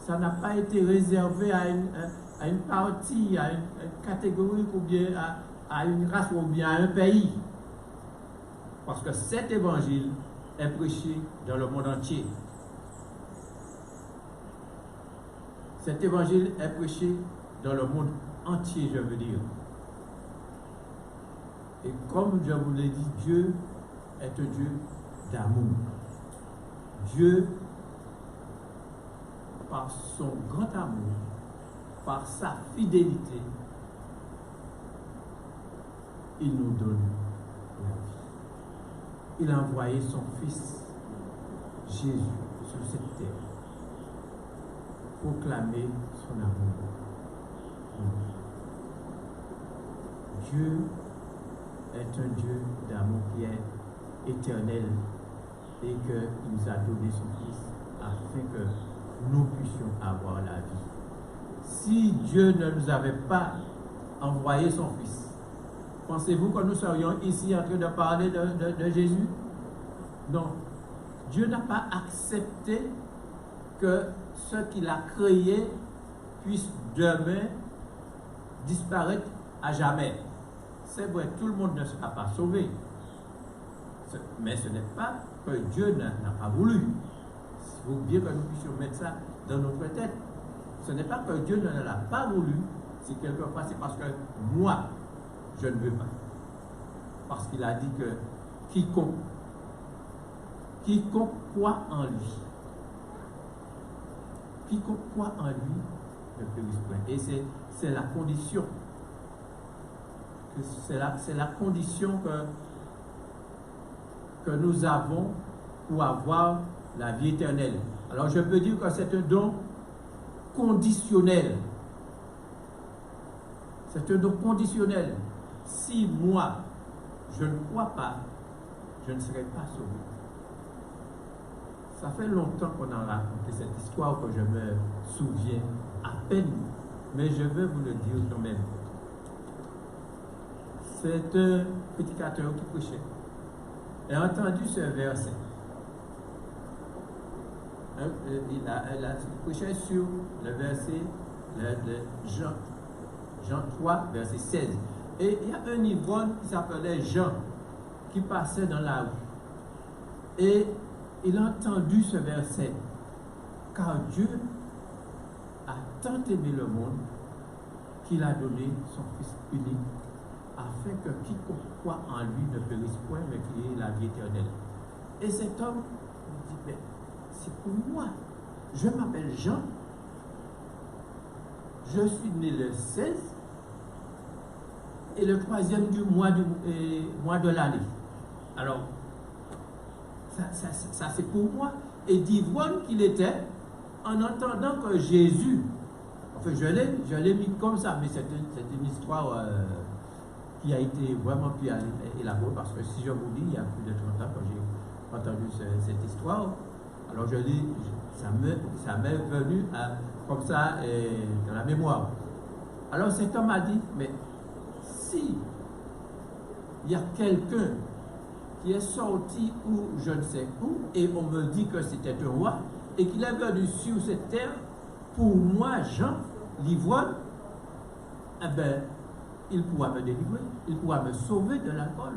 Ça n'a pas été réservé à une partie, à une catégorie, ou bien à une race, ou bien à un pays. Parce que cet évangile est prêché dans le monde entier. Cet évangile est prêché dans le monde entier, je veux dire. Et comme je vous l'ai dit, Dieu est un Dieu d'amour. Dieu, par son grand amour, par sa fidélité, il nous donne la vie. Il a envoyé son Fils, Jésus, sur cette terre, proclamer son amour. Dieu est un Dieu d'amour qui est éternel et qu'il nous a donné son Fils afin que nous puissions avoir la vie. Si Dieu ne nous avait pas envoyé son Fils, pensez-vous que nous serions ici en train de parler de Jésus? Non. Dieu n'a pas accepté que ce qu'il a créé puisse demain disparaître à jamais. C'est vrai, tout le monde ne sera pas sauvé. Mais ce n'est pas que Dieu n'a pas voulu. Il faut bien que nous puissions mettre ça dans notre tête. Ce n'est pas que Dieu ne l'a pas voulu. Si quelquefois c'est parce que moi, je ne veux pas. Parce qu'il a dit que quiconque croit en lui, quiconque croit en lui ne périsse point. Et c'est la condition. C'est la condition que nous avons pour avoir la vie éternelle. Alors je peux dire que c'est un don conditionnel. C'est un don conditionnel. Si moi, je ne crois pas, je ne serai pas sauvé. Ça fait longtemps qu'on a raconté cette histoire que je me souviens à peine, mais je vais vous le dire quand même. C'est un prédicateur qui prêchait. Il a entendu ce verset. Il a prêché sur le verset de Jean 3, verset 16. Et il y a un ivrogne qui s'appelait Jean. qui passait dans la rue. Et il a entendu ce verset. Car Dieu a tant aimé le monde qu'il a donné son Fils unique, afin que quiconque croit en lui ne périsse point, mais qu'il ait la vie éternelle. Et cet homme dit, mais c'est pour moi. Je m'appelle Jean. Je suis né le 16 et le 3e du mois de l'année. Alors, ça c'est pour moi. Et d'ivrogne qu'il était, en entendant que Jésus, enfin je l'ai mis comme ça, mais c'est une histoire qui a été vraiment plus élaborée, parce que si je vous dis, il y a plus de 30 ans quand j'ai entendu cette histoire, alors ça m'est venu comme ça dans la mémoire. Alors cet homme a dit, mais si il y a quelqu'un qui est sorti ou je ne sais où, et on me dit que c'était un roi, et qu'il est venu sur cette terre, pour moi, Jean, l'ivrogne, eh bien, il pourra me délivrer, il pourra me sauver de l'alcool.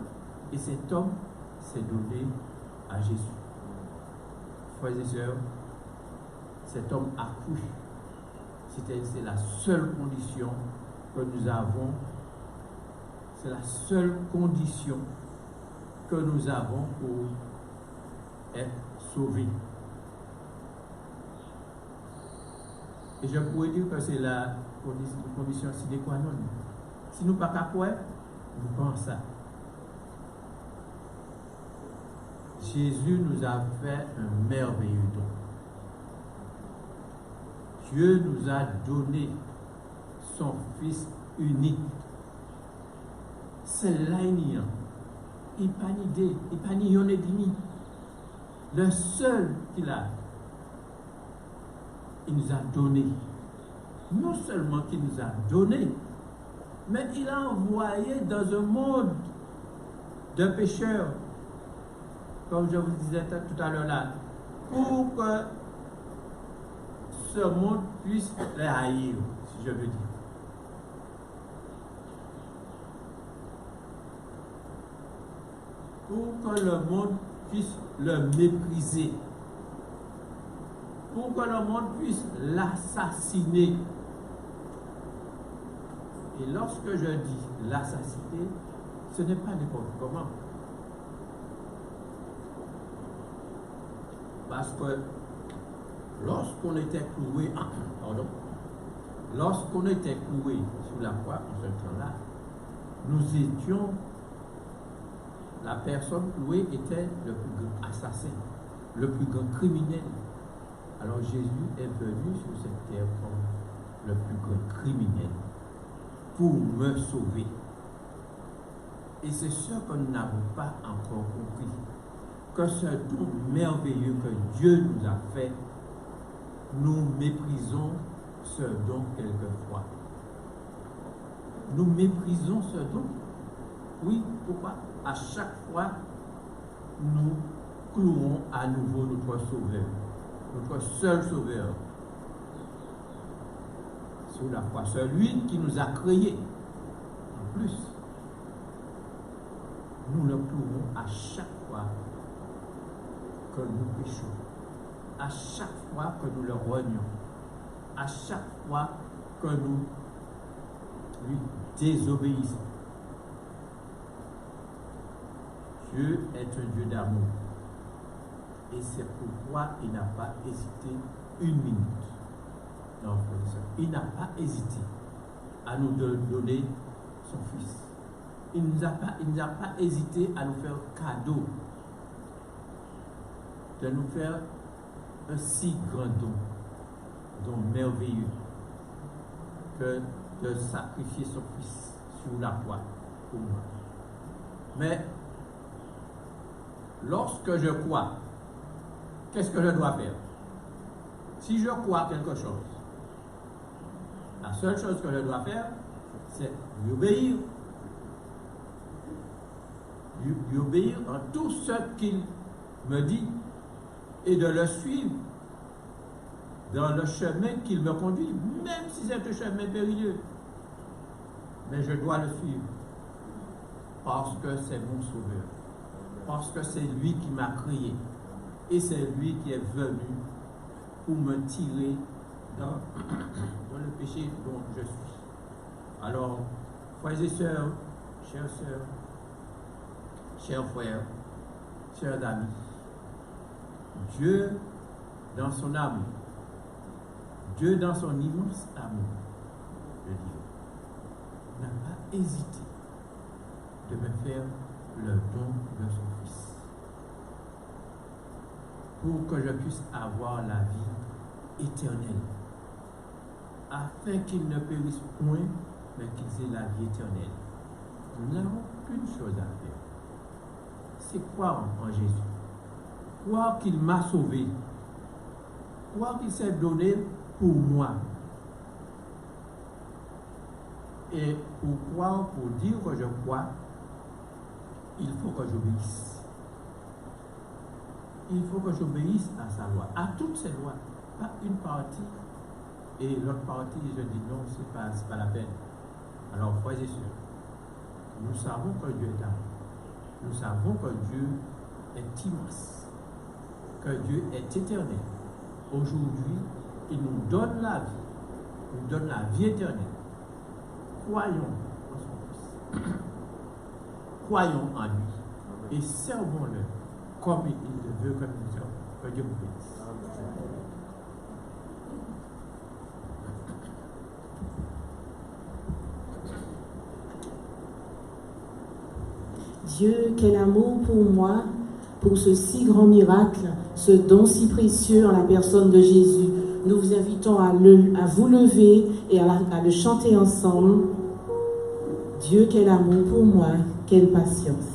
Et cet homme s'est donné à Jésus. Frères et sœurs, cet homme a cru. C'est la seule condition que nous avons, c'est la seule condition que nous avons pour être sauvés. Et je pourrais dire que c'est la condition sine qua non. Si nous ne pas croire, nous pensons. Jésus nous a fait un merveilleux don. Dieu nous a donné son Fils unique. C'est là il n'y a pas d'idée, il n'y a pas d'idée. Le seul qu'il a, il nous a donné. Non seulement qu'il nous a donné, mais il a envoyé dans un monde de pécheurs, comme je vous disais tout à l'heure là, pour que ce monde puisse les haïr, si je veux dire. Pour que le monde puisse le mépriser. Pour que le monde puisse l'assassiner. Et lorsque je dis l'assassiner, ce n'est pas n'importe comment. Parce que lorsqu'on était cloué, lorsqu'on était cloué sur la croix en ce temps-là, nous étions, la personne clouée était le plus grand assassin, le plus grand criminel. Alors Jésus est venu sur cette terre comme le plus grand criminel pour me sauver. Et c'est ce que nous n'avons pas encore compris, que ce don merveilleux que Dieu nous a fait, nous méprisons ce don quelquefois. Nous méprisons ce don. Oui, pourquoi? À chaque fois, nous clouons à nouveau notre Sauveur, notre seul Sauveur, sur la croix, celui qui nous a créés. En plus, nous le clouons à chaque fois que nous péchons, à chaque fois que nous le renions, à chaque fois que nous lui désobéissons. Dieu est un Dieu d'amour. Et c'est pourquoi il n'a pas hésité une minute. Non, il n'a pas hésité à nous donner son Fils. Il n'a pas hésité à nous faire cadeau, de nous faire un si grand don merveilleux, que de sacrifier son Fils sur la croix pour moi. Mais lorsque je crois, qu'est-ce que je dois faire? Si je crois quelque chose, la seule chose que je dois faire, c'est lui obéir. Lui obéir en tout ce qu'il me dit et de le suivre dans le chemin qu'il me conduit, même si c'est un chemin périlleux. Mais je dois le suivre parce que c'est mon Sauveur. parce que c'est lui qui m'a créé. Et c'est lui qui est venu pour me tirer dans le péché dont je suis. Alors, frères et sœurs, chers frères, chers amis, Dieu dans son amour, Dieu dans son immense amour, je dirais, n'a pas hésité de me faire le don de son Fils pour que je puisse avoir la vie éternelle, afin qu'il ne périsse point, mais qu'ils aient la vie éternelle. Nous n'avons qu'une chose à faire, c'est croire en Jésus, croire qu'il m'a sauvé, croire qu'il s'est donné pour moi. Et pour croire, pour dire que je crois, il faut que j'obéisse. Il faut que j'obéisse à sa loi, à toutes ses lois, pas une partie. Et l'autre partie, je dis non, c'est pas la peine. Alors, frères et sœurs, nous savons que Dieu est amour. Nous savons que Dieu est immense, que Dieu est éternel. Aujourd'hui, il nous donne la vie, il nous donne la vie éternelle. Croyons en son Fils. Croyons en lui et servons-le comme il le veut que nous servons. Que Dieu vous bénisse. Dieu, quel amour pour moi, pour ce si grand miracle, ce don si précieux en la personne de Jésus. Nous vous invitons à vous lever et à le chanter ensemble. Dieu, quel amour pour moi, quelle patience.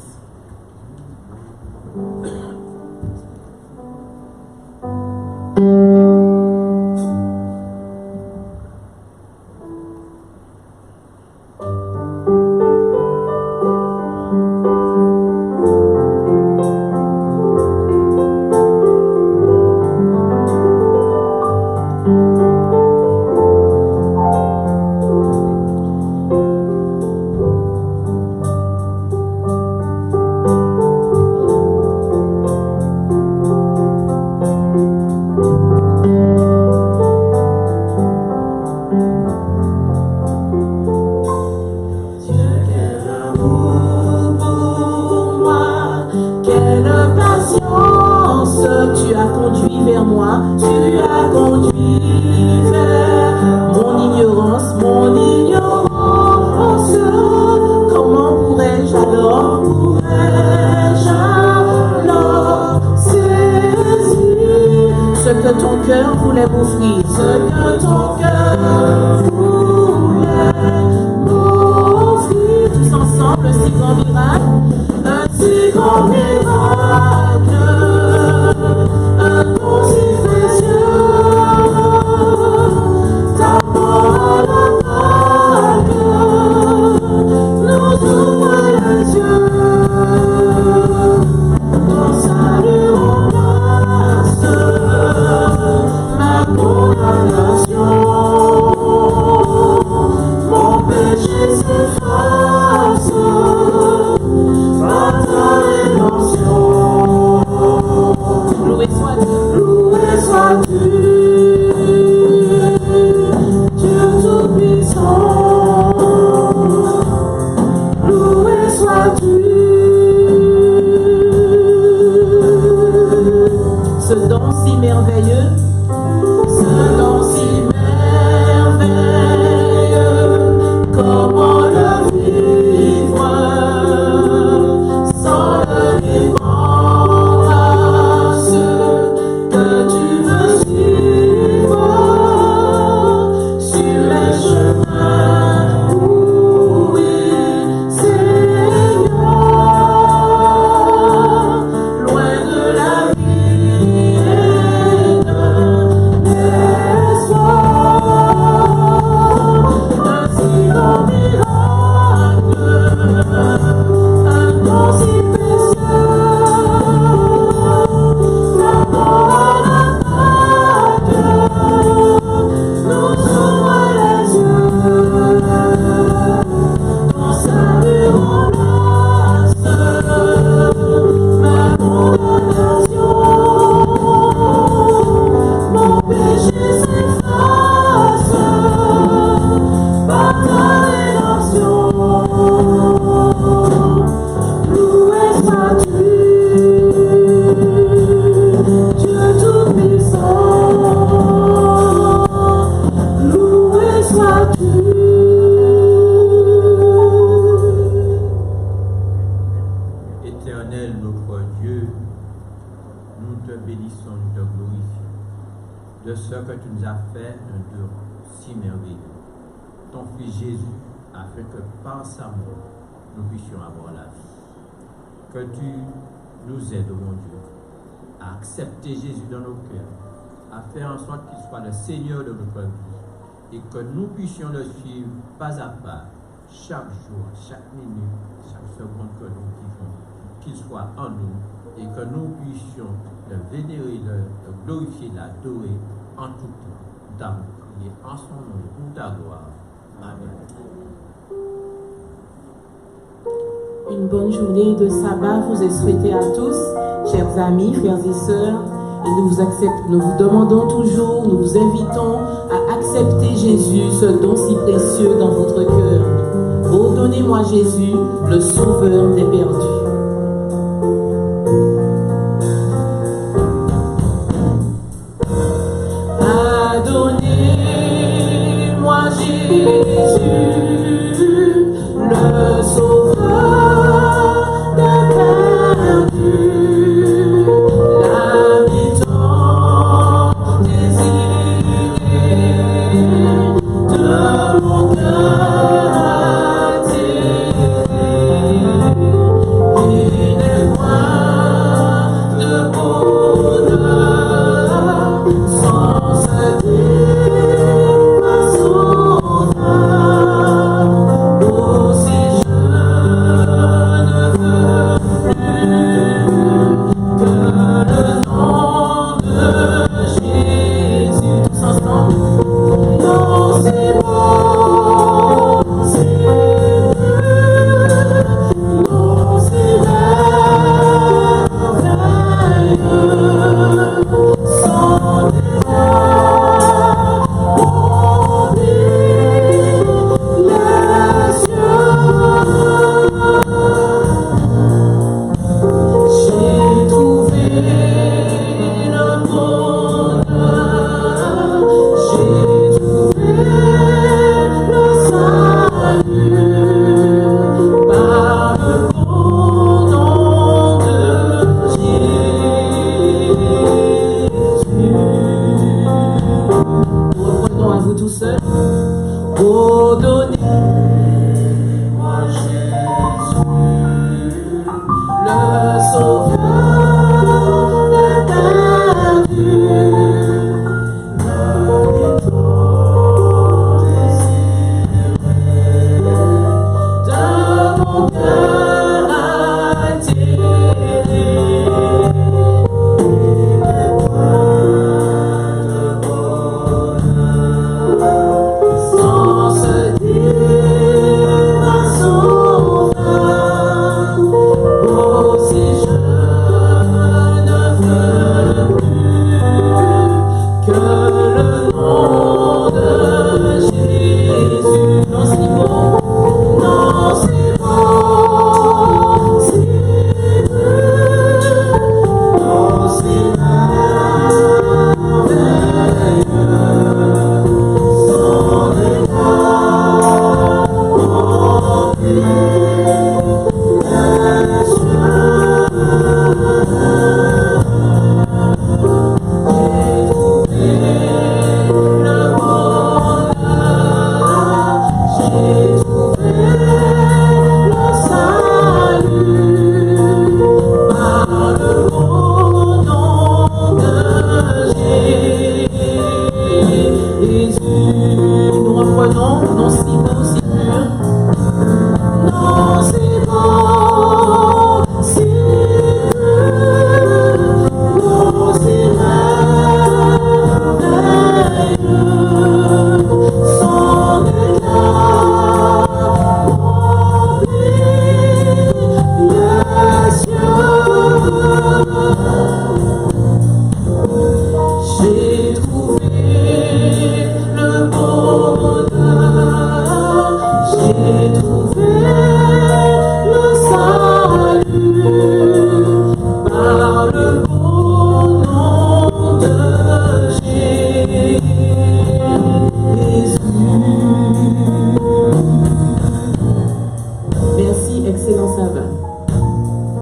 Jésus, face, sois-tu, Dieu Tout-Puissant. Loué sois-tu. Éternel, notre Dieu, nous te bénissons, nous te glorifions de ce que tu nous as fait un don si merveilleux. Ton Fils Jésus, afin que par sa mort, nous puissions avoir la vie. Que tu nous aides, mon Dieu, à accepter Jésus dans nos cœurs, à faire en sorte qu'il soit le Seigneur de notre vie et que nous puissions le suivre pas à pas, chaque jour, chaque minute, chaque seconde que nous vivons, qu'il soit en nous et que nous puissions le vénérer, le glorifier, l'adorer en tout temps. Nous t'avons prié en son nom et pour ta gloire. Amen. Une bonne journée de sabbat vous est souhaitée à tous, chers amis, frères et sœurs. Et nous vous demandons toujours, nous vous invitons à accepter Jésus, ce don si précieux dans votre cœur. Oh, donnez-moi Jésus, le sauveur des perdus. Donnez-moi Jésus, le sauveur des perdus, l'habitant désiré de mon cœur attiré. Il est loin de bonheur sans se dire ma sauveur. Oh, si je ne veux plus que le nom de Jésus, tous ensemble. Non, c'est bon, c'est pur, non, c'est merveilleux. Son dévoi oublie les cieux. J'ai trouvé le bonheur, j'ai trouvé le salut par le beau nom de Jésus. Reprenons à vous tous seuls. Oh, donnez-moi Jésus, le sauveur des perdus, l'habitant désiré de mon cœur attiré. Il est point de bonheur sans se dire ma sauveur. Oh, si je